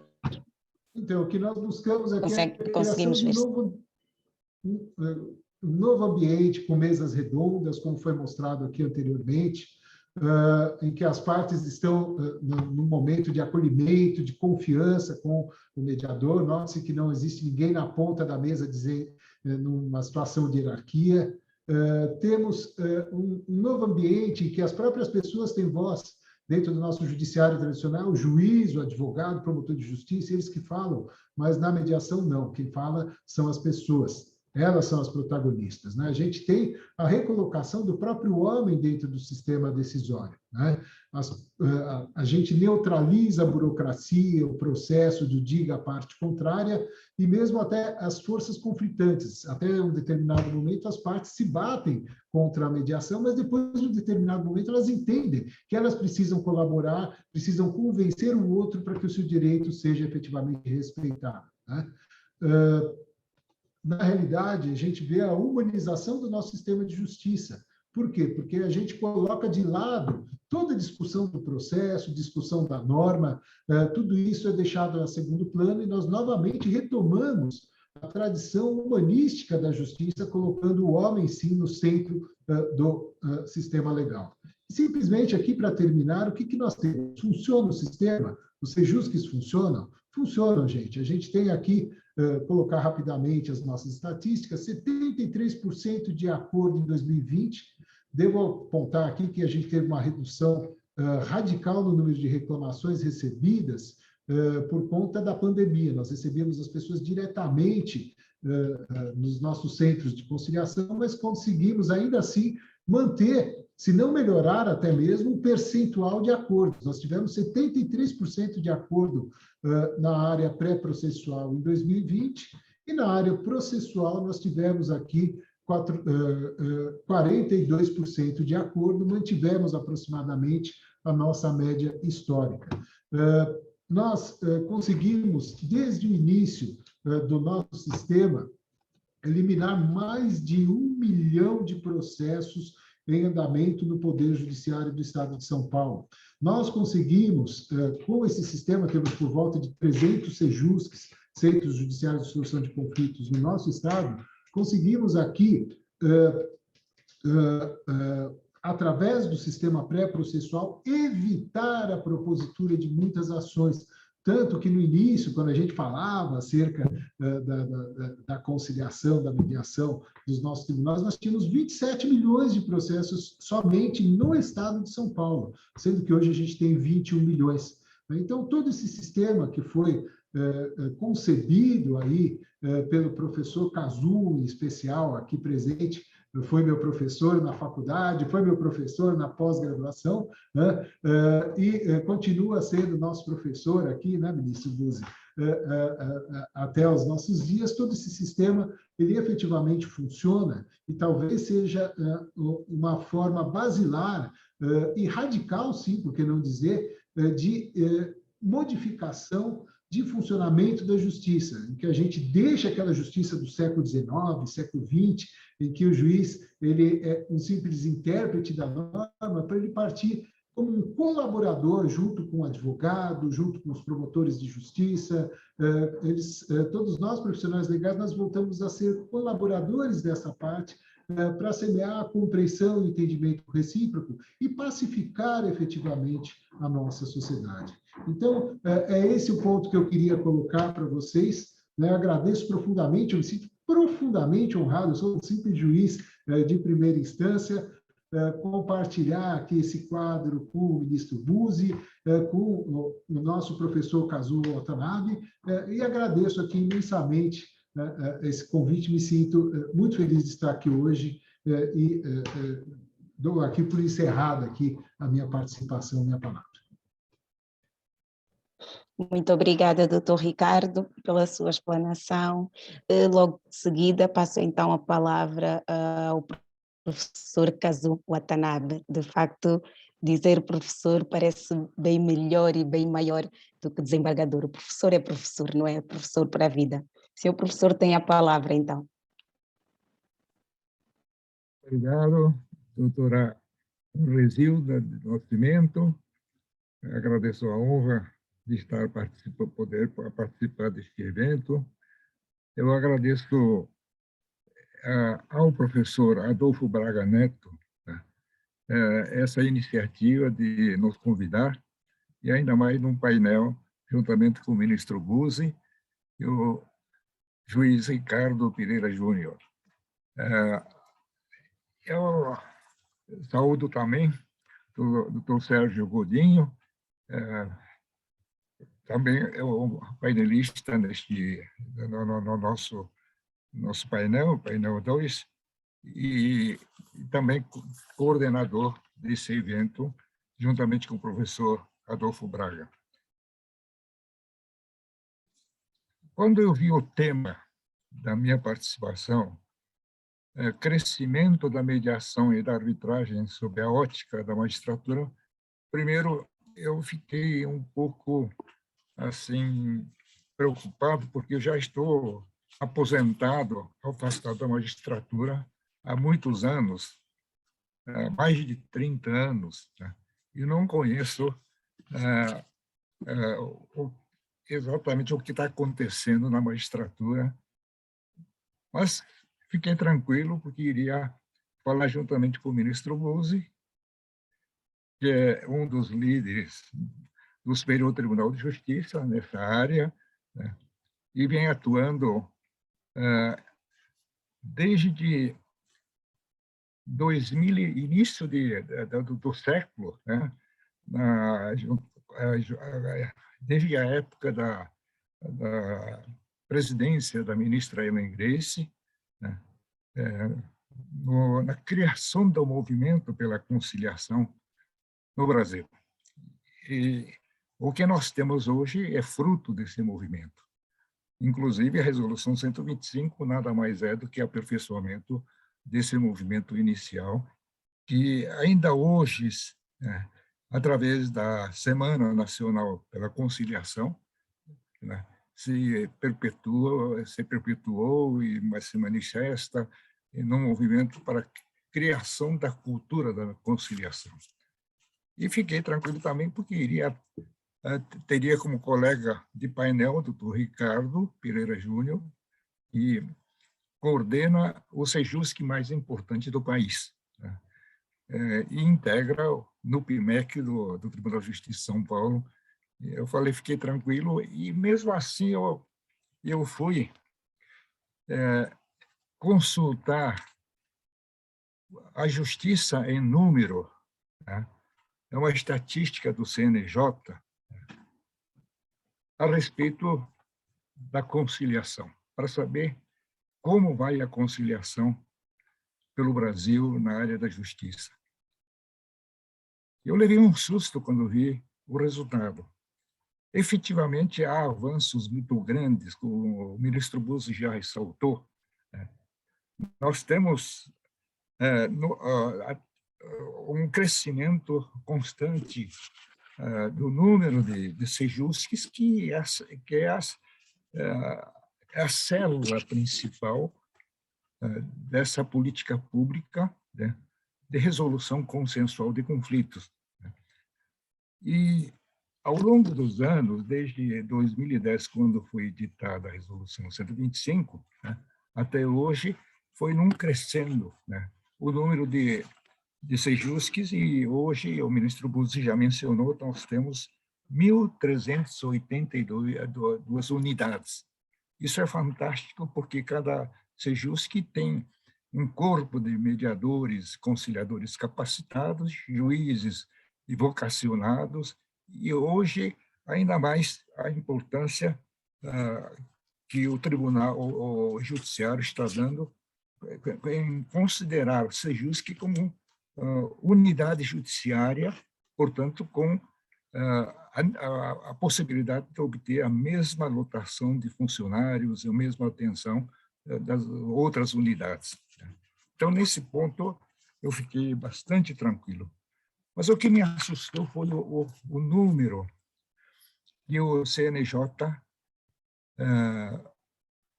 Então, o que nós buscamos aqui é a criação de um novo ambiente com mesas redondas, como foi mostrado aqui anteriormente, em que as partes estão num momento de acolhimento, de confiança com o mediador. Note-se que não existe ninguém na ponta da mesa numa situação de hierarquia. Temos um novo ambiente em que as próprias pessoas têm voz. Dentro do nosso judiciário tradicional, o juiz, o advogado, o promotor de justiça, eles que falam, mas na mediação não. Quem fala são as pessoas. Elas são as protagonistas. Né? A gente tem a recolocação do próprio homem dentro do sistema decisório. Né? A gente neutraliza a burocracia, o processo do diga a parte contrária, e mesmo até as forças conflitantes. Até um determinado momento, as partes se batem contra a mediação, mas depois de um determinado momento, elas entendem que elas precisam colaborar, precisam convencer o outro para que o seu direito seja efetivamente respeitado. Né? Na realidade, a gente vê a humanização do nosso sistema de justiça. Por quê? Porque a gente coloca de lado toda a discussão do processo, discussão da norma, tudo isso é deixado a segundo plano e nós novamente retomamos a tradição humanística da justiça, colocando o homem, sim, no centro do sistema legal. Simplesmente aqui, para terminar, o que nós temos? Funciona o sistema? Os sejusques funcionam? funcionam, gente. A gente tem aqui, colocar rapidamente as nossas estatísticas, 73% de acordo em 2020. Devo apontar aqui que a gente teve uma redução radical no número de reclamações recebidas por conta da pandemia. Nós recebíamos as pessoas diretamente nos nossos centros de conciliação, mas conseguimos, ainda assim, manter, se não melhorar até mesmo, o percentual de acordos. Nós tivemos 73% de acordo na área pré-processual em 2020, e na área processual nós tivemos aqui 42% de acordo, mantivemos aproximadamente a nossa média histórica. Nós conseguimos, desde o início do nosso sistema, eliminar mais de 1 milhão de processos em andamento no Poder Judiciário do Estado de São Paulo. Nós conseguimos, com esse sistema, temos por volta de 300 CEJUSCs, Centros Judiciários de Solução de Conflitos, no nosso Estado, conseguimos aqui, através do sistema pré-processual, evitar a propositura de muitas ações. Tanto que, no início, quando a gente falava acerca da conciliação, da mediação dos nossos tribunais, nós tínhamos 27 milhões de processos somente no estado de São Paulo, sendo que hoje a gente tem 21 milhões. Então, todo esse sistema que foi concebido aí pelo professor Kazu, em especial, aqui presente, foi meu professor na faculdade, foi meu professor na pós-graduação, né? E continua sendo nosso professor aqui, né, ministro Buzzi, até os nossos dias. Todo esse sistema, ele efetivamente funciona e talvez seja uma forma basilar e radical, sim, por que não dizer, de modificação de funcionamento da justiça, em que a gente deixa aquela justiça do século XIX, século XX, em que o juiz ele é um simples intérprete da norma, para ele partir como um colaborador junto com o advogado, junto com os promotores de justiça. Todos nós, profissionais legais, nós voltamos a ser colaboradores dessa parte, para semear a compreensão e entendimento recíproco e pacificar efetivamente a nossa sociedade. Então, é esse o ponto que eu queria colocar para vocês, né? Eu agradeço profundamente, eu me sinto profundamente honrado, eu sou um simples juiz de primeira instância, compartilhar aqui esse quadro com o ministro Buzzi, com o nosso professor Kazu Watanabe, e agradeço aqui imensamente esse convite, me sinto muito feliz de estar aqui hoje e dou aqui por encerrada aqui a minha participação, a minha palavra. Muito obrigada, doutor Ricardo, pela sua explanação. Logo de seguida, passo então a palavra ao professor Kazu Watanabe. De facto, dizer professor parece bem melhor e bem maior do que desembargador. O professor é professor, não é professor para a vida. Seu professor tem a palavra, então. Obrigado, doutora Resilda do Nascimento. Agradeço a honra de estar poder participar deste evento. Eu agradeço ao professor Adolfo Braga Neto, essa iniciativa de nos convidar, e ainda mais num painel, juntamente com o ministro Buzzi e o juiz Ricardo Pereira Júnior. Eu saúdo também o doutor Sérgio Godinho, também é um painelista no nosso painel 2, e também coordenador desse evento, juntamente com o professor Adolfo Braga. Quando eu vi o tema da minha participação, crescimento da mediação e da arbitragem sob a ótica da magistratura, primeiro eu fiquei um pouco assim preocupado, porque eu já estou aposentado, afastado da magistratura há muitos anos, mais de 30 anos, né? E não conheço exatamente o que está acontecendo na magistratura, mas fiquei tranquilo, porque iria falar juntamente com o ministro Buzzi, que é um dos líderes do Superior Tribunal de Justiça nessa área, né? E vem atuando desde 2000, início do século, né? Desde a época da presidência da ministra Ellen Grace, né? Na criação do movimento pela conciliação no Brasil. E o que nós temos hoje é fruto desse movimento. Inclusive, a Resolução 125 nada mais é do que aperfeiçoamento desse movimento inicial, que ainda hoje, né, através da Semana Nacional pela Conciliação, né, se perpetuou e se manifesta num movimento para a criação da cultura da conciliação. E fiquei tranquilo também, porque teria como colega de painel o doutor Ricardo Pereira Júnior, que coordena o Sejusc mais importante do país, né? E integra no PIMEC do Tribunal de Justiça de São Paulo. Eu falei, fiquei tranquilo, e mesmo assim eu fui consultar a justiça em número, né? É uma estatística do CNJ a respeito da conciliação, para saber como vai a conciliação pelo Brasil na área da justiça. Eu levei um susto quando vi o resultado. Efetivamente, há avanços muito grandes, como o ministro Buzzi já ressaltou, né? Nós temos um crescimento constante do número de sejusques, que é a célula principal dessa política pública, né, de resolução consensual de conflitos. E, ao longo dos anos, desde 2010, quando foi editada a Resolução 125, né, até hoje, foi num crescendo, né, o número de sejusques, e hoje o ministro Buzzi já mencionou, nós temos 1.382 unidades. Isso é fantástico, porque cada sejusque tem um corpo de mediadores, conciliadores capacitados, juízes e vocacionados, e hoje ainda mais a importância que o tribunal, o judiciário está dando em considerar o sejusque como unidade judiciária, portanto, com a possibilidade de obter a mesma lotação de funcionários e a mesma atenção das outras unidades. Então, nesse ponto, eu fiquei bastante tranquilo. Mas o que me assustou foi o número que o CNJ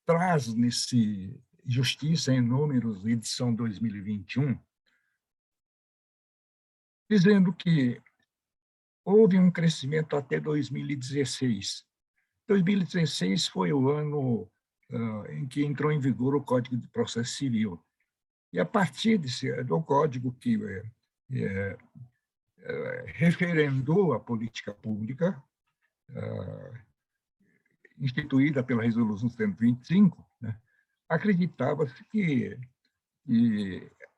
traz nesse Justiça em Números, edição 2021, dizendo que houve um crescimento até 2016. 2016 foi o ano em que entrou em vigor o Código de Processo Civil. E, a partir do Código que referendou a política pública, instituída pela Resolução 125, né, acreditava-se que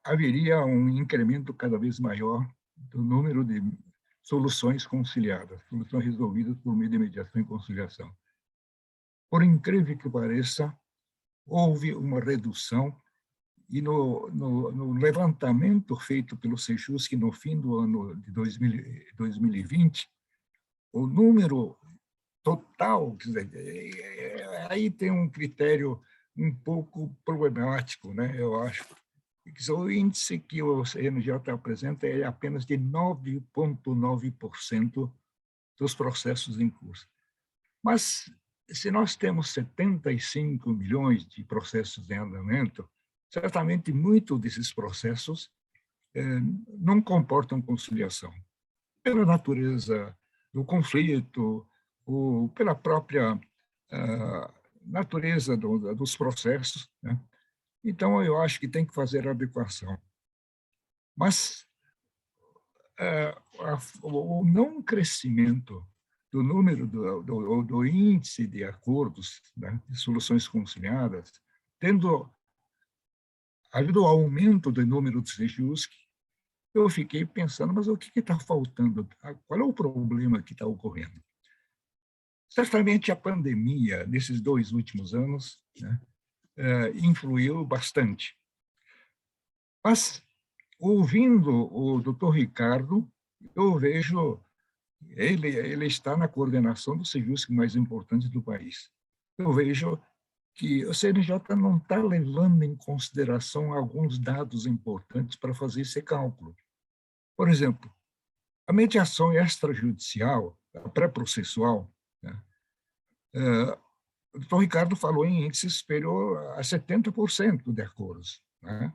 haveria um incremento cada vez maior do número de soluções conciliadas, soluções resolvidas por meio de mediação e conciliação. Por incrível que pareça, houve uma redução, e no levantamento feito pelo Sejusc no fim do ano de 2020, o número total, quer dizer, aí tem um critério um pouco problemático, né, eu acho. O índice que o CNJ apresenta é apenas de 9,9% dos processos em curso. Mas, se nós temos 75 milhões de processos em andamento, certamente muitos desses processos não comportam conciliação, pela natureza do conflito, ou pela própria natureza dos processos, né? Então, eu acho que tem que fazer a adequação. Mas o não crescimento do número do índice de acordos, né, de soluções conciliadas, havido aumento do número de SEJUSC, eu fiquei pensando, mas o que está faltando? Qual é o problema que está ocorrendo? Certamente a pandemia, nesses 2 últimos anos, né, influiu bastante. Mas, ouvindo o doutor Ricardo, eu vejo, ele está na coordenação do SEJUSC mais importante do país. Eu vejo que o CNJ não está levando em consideração alguns dados importantes para fazer esse cálculo. Por exemplo, a mediação extrajudicial, a pré-processual, né, o doutor Ricardo falou em índice superior a 70% de acordos, né?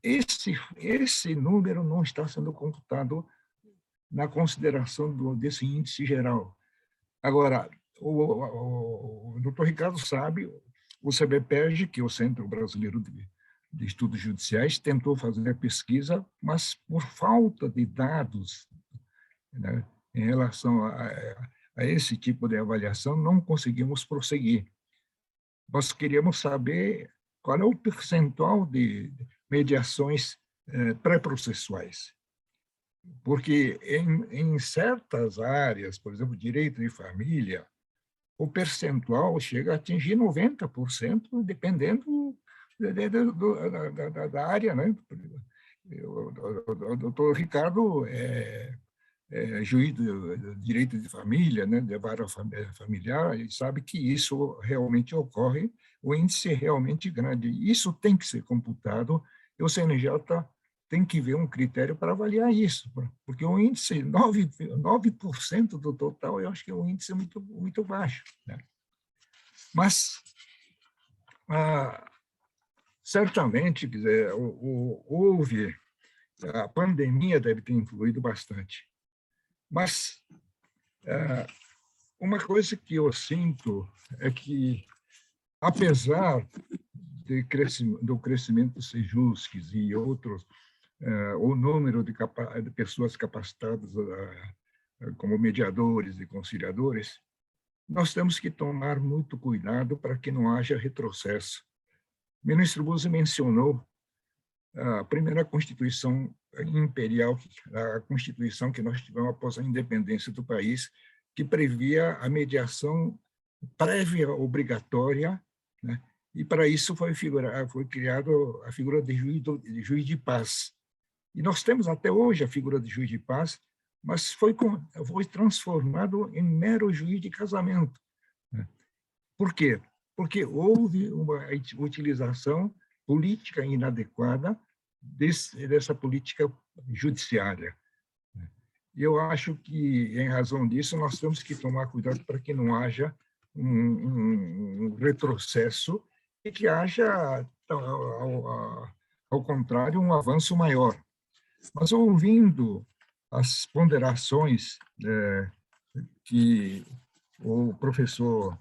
Esse número não está sendo computado na consideração desse índice geral. Agora, o doutor Ricardo sabe, o CBPEG, que é o Centro Brasileiro de Estudos Judiciais, tentou fazer a pesquisa, mas por falta de dados, né, em relação a esse tipo de avaliação, não conseguimos prosseguir. Nós queríamos saber qual é o percentual de mediações pré-processuais. Porque em certas áreas, por exemplo, direito de família, o percentual chega a atingir 90%, dependendo da área, né? O doutor Ricardo é juiz de direito de família, né, de vara familiar, e sabe que isso realmente ocorre, o índice é realmente grande. Isso tem que ser computado, e o CNJ tem que ver um critério para avaliar isso, porque o índice, 9% do total, eu acho que é um índice muito, muito baixo, né? Mas, certamente, quer dizer, houve, a pandemia deve ter influído bastante. Mas uma coisa que eu sinto é que, apesar do crescimento dos SEJUSCs e outros, o número de pessoas capacitadas como mediadores e conciliadores, nós temos que tomar muito cuidado para que não haja retrocesso. O ministro Buzzi mencionou a primeira Constituição imperial, a Constituição que nós tivemos após a independência do país, que previa a mediação prévia obrigatória, né? E para isso foi criada a figura de juiz de paz. E nós temos até hoje a figura de juiz de paz, mas foi transformado em mero juiz de casamento, né? Por quê? Porque houve uma utilização política inadequada dessa política judiciária. E eu acho que, em razão disso, nós temos que tomar cuidado para que não haja um retrocesso e que haja, ao contrário, um avanço maior. Mas, ouvindo as ponderações que o professor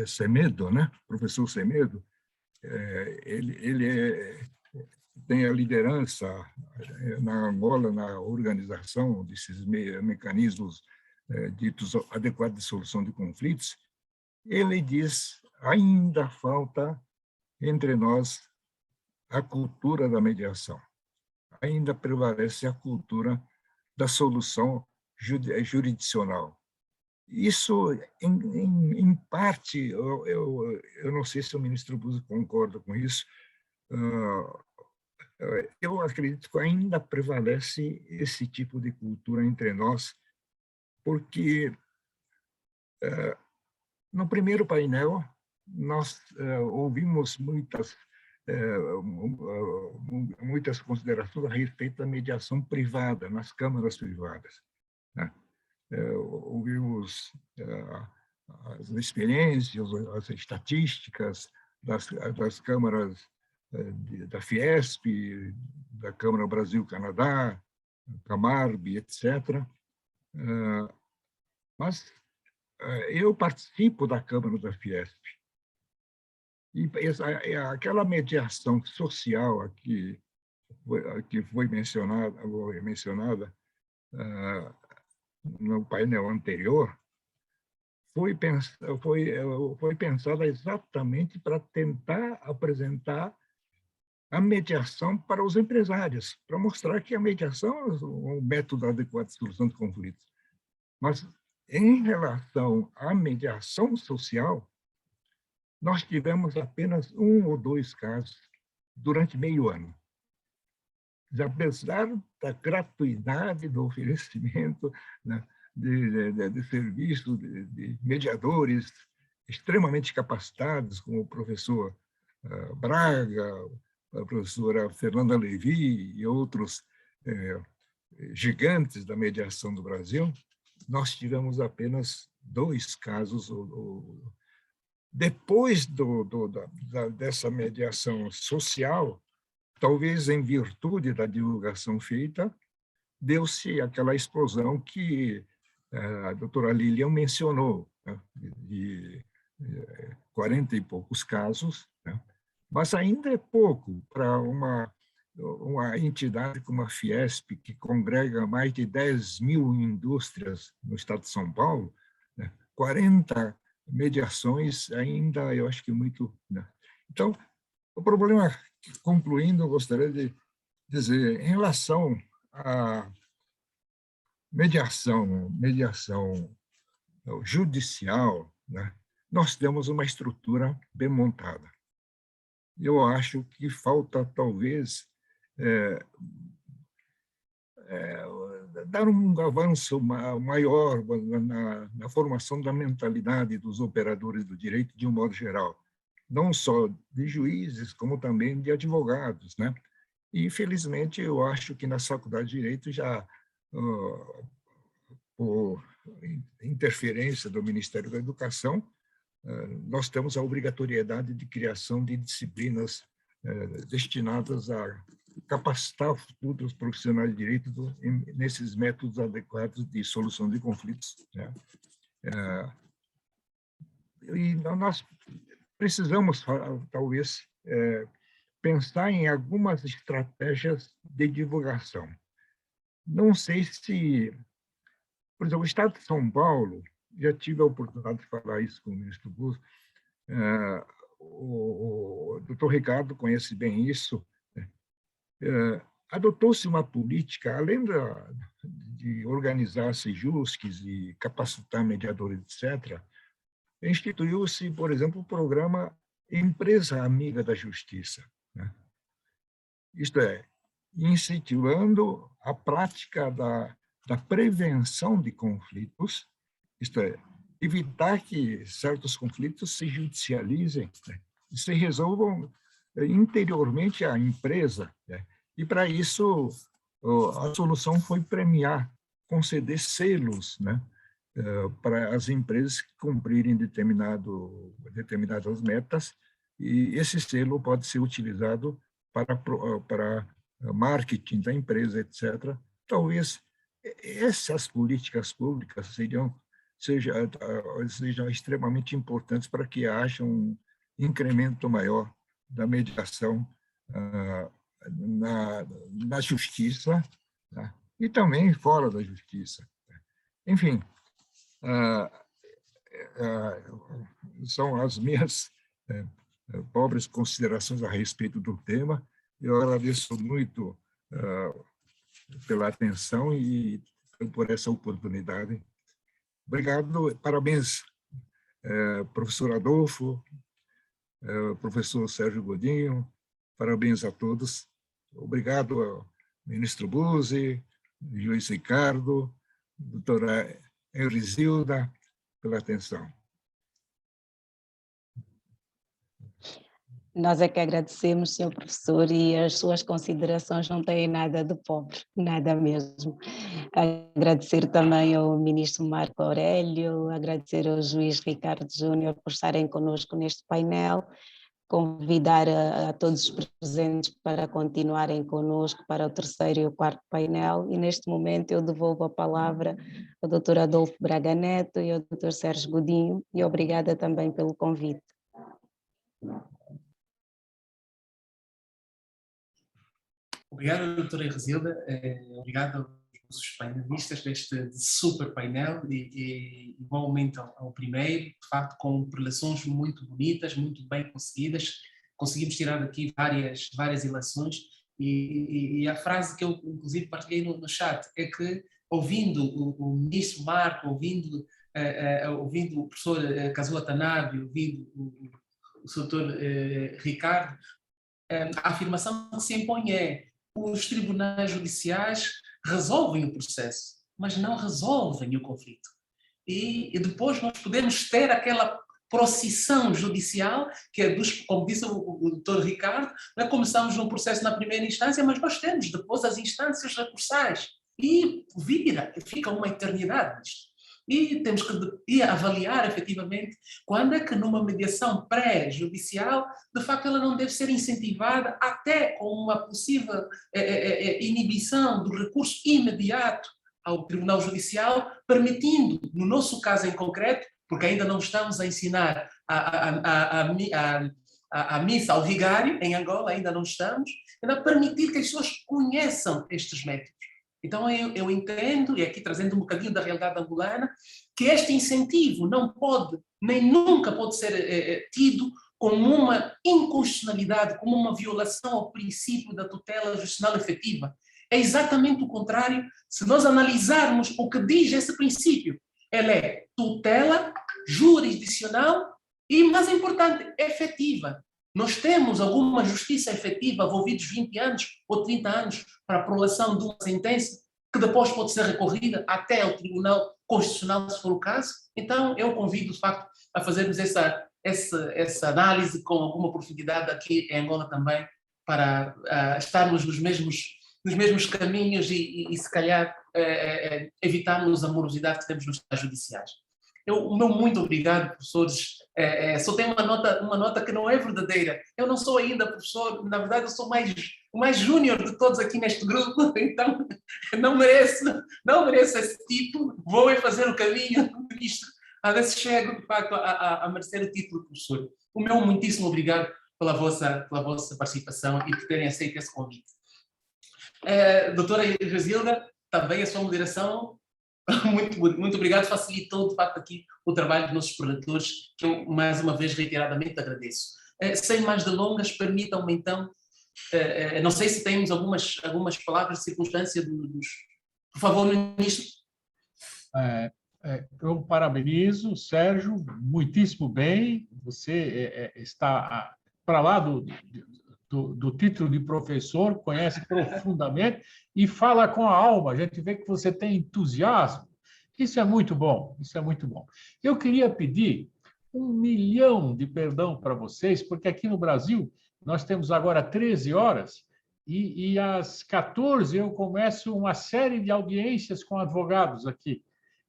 Semedo, né? Professor Semedo, ele tem a liderança na Angola, na organização desses mecanismos ditos adequados de solução de conflitos. Ele diz, ainda falta entre nós a cultura da mediação. Ainda prevalece a cultura da solução jurisdicional. Isso, em parte, eu não sei se o ministro Buzzi concorda com isso, eu acredito que ainda prevalece esse tipo de cultura entre nós, porque no primeiro painel nós ouvimos muitas considerações a respeito da mediação privada, nas câmaras privadas, né? Ouvimos as experiências, as estatísticas das câmaras da Fiesp, da Câmara Brasil-Canadá, Camarb, etc. Mas eu participo da Câmara da Fiesp. E aquela mediação social aqui que foi mencionada no painel anterior, foi pensada exatamente para tentar apresentar a mediação para os empresários, para mostrar que a mediação é um método adequado de solução de conflitos. Mas, em relação à mediação social, nós tivemos apenas 1 ou 2 casos durante meio ano. Apesar da gratuidade do oferecimento, né, de serviços de mediadores extremamente capacitados, como o professor Braga, a professora Fernanda Levi e outros gigantes da mediação do Brasil, nós tivemos apenas 2 casos. Depois dessa mediação social, talvez em virtude da divulgação feita, deu-se aquela explosão que a doutora Lilian mencionou, né, de 40 e poucos casos, né, mas ainda é pouco para uma entidade como a Fiesp, que congrega mais de 10 mil indústrias no estado de São Paulo, né, 40 mediações ainda, eu acho que muito, né. Então, o problema, concluindo, eu gostaria de dizer, em relação à mediação judicial, né, nós temos uma estrutura bem montada. Eu acho que falta, talvez, dar um avanço maior na formação da mentalidade dos operadores do direito de um modo geral, não só de juízes, como também de advogados, né? E, felizmente, eu acho que na Faculdade de Direito já, por interferência do Ministério da Educação, nós temos a obrigatoriedade de criação de disciplinas destinadas a capacitar futuros profissionais de direito nesses métodos adequados de solução de conflitos, né? E nós precisamos, talvez, pensar em algumas estratégias de divulgação. Não sei se, por exemplo, o Estado de São Paulo, já tive a oportunidade de falar isso com o ministro Buzzi, o doutor Ricardo conhece bem isso, adotou-se uma política, além de organizar sejusques e capacitar mediadores, etc., instituiu-se, por exemplo, o programa Empresa Amiga da Justiça, né? Isto é, incentivando a prática da prevenção de conflitos, isto é, evitar que certos conflitos se judicializem, né, e se resolvam interiormente à empresa, né? E, para isso, a solução foi premiar, conceder selos, né, para as empresas que cumprirem determinadas metas, e esse selo pode ser utilizado para marketing da empresa, etc. Talvez essas políticas públicas sejam extremamente importantes para que haja um incremento maior da mediação na justiça, né, e também fora da justiça. Enfim, são as minhas pobres considerações a respeito do tema. Eu agradeço muito pela atenção e por essa oportunidade. Obrigado, parabéns, professor Adolfo, professor Sérgio Godinho, parabéns a todos. Obrigado ao ministro Buzzi, juiz Ricardo, doutora Henrizilda, pela atenção. Nós é que agradecemos, senhor professor, e as suas considerações não têm nada de pobre, nada mesmo. Agradecer também ao ministro Marco Aurélio, agradecer ao juiz Ricardo Júnior por estarem conosco neste painel, convidar a todos os presentes para continuarem conosco para o 3º e o 4º painel, e neste momento eu devolvo a palavra ao Dr. Adolfo Braga Neto e ao Dr. Sérgio Godinho, e obrigada também pelo convite. Obrigado, doutora Iresilda. Obrigado aos nossos painelistas deste super painel e igualmente ao primeiro, de facto, com preleções muito bonitas, muito bem conseguidas. Conseguimos tirar daqui várias ilações e a frase que eu, inclusive, partilhei no chat é que, ouvindo o ministro Marco, ouvindo o professor Kazuo Watanabe, ouvindo o doutor Ricardo, a afirmação que se impõe é: os tribunais judiciais resolvem o processo, mas não resolvem o conflito. E depois nós podemos ter aquela procissão judicial, que é como disse o doutor Ricardo, nós começamos num processo na primeira instância, mas nós temos depois as instâncias recursais. E fica uma eternidade nisto. E temos que avaliar efetivamente quando é que numa mediação pré-judicial, de facto, ela não deve ser incentivada até com uma possível inibição do recurso imediato ao Tribunal Judicial, permitindo, no nosso caso em concreto, porque ainda não estamos a ensinar a missa ao vigário em Angola, ainda não estamos, ainda permitir que as pessoas conheçam estes métodos. Então, eu entendo, e aqui trazendo um bocadinho da realidade angolana, que este incentivo não pode, nem nunca pode ser tido como uma inconstitucionalidade, como uma violação ao princípio da tutela jurisdicional efetiva. É exatamente o contrário. Se nós analisarmos o que diz esse princípio, ele é tutela jurisdicional e, mais importante, efetiva. Nós temos alguma justiça efetiva envolvidos 20 anos ou 30 anos para a prolação de uma sentença que depois pode ser recorrida até ao Tribunal Constitucional, se for o caso. Então, eu convido, de facto, a fazermos essa análise com alguma profundidade aqui em Angola também, para estarmos nos mesmos caminhos e se calhar, evitarmos a morosidade que temos nos estados judiciais. O meu muito obrigado, professores. Só tenho uma nota que não é verdadeira. Eu não sou ainda professor, na verdade eu sou o mais júnior de todos aqui neste grupo, então não mereço esse título. Vou fazer o caminho do ministro, a ver se chego, de facto, a merecer o título de professor. O meu muitíssimo obrigado pela vossa participação e por terem aceito esse convite. Doutora Iresilda, também a sua moderação, muito obrigado, facilitou de facto aqui o trabalho dos nossos preletores, que eu mais uma vez reiteradamente agradeço. Sem mais delongas, permitam-me então, não sei se temos algumas palavras de circunstância por favor, ministro. Eu parabenizo, Sérgio, muitíssimo bem, você está para lá do título de professor, conhece profundamente e fala com a alma. A gente vê que você tem entusiasmo. Isso é muito bom, isso é muito bom. Eu queria pedir 1 milhão de perdão para vocês, porque aqui no Brasil nós temos agora 13 horas e às 14 eu começo uma série de audiências com advogados aqui.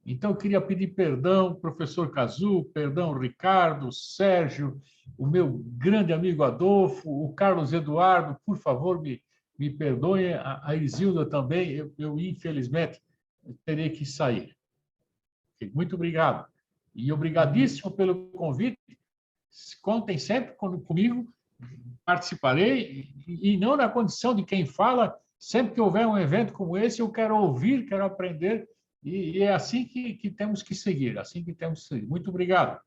Então, eu queria pedir perdão, professor Kazuo, perdão, Ricardo, Sérgio, o meu grande amigo Adolfo, o Carlos Eduardo, por favor, me perdoem, a Isilda também, eu infelizmente terei que sair. Muito obrigado. E obrigadíssimo pelo convite. Contem sempre comigo, participarei, e não na condição de quem fala, sempre que houver um evento como esse, eu quero ouvir, quero aprender, e é assim que temos que seguir, Muito obrigado.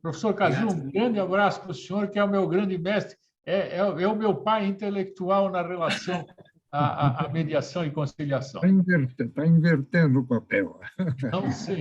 Professor Kazuo, um grande abraço para o senhor, que é o meu grande mestre, é o meu pai intelectual na relação à mediação e conciliação. Está invertendo o papel. Não sei.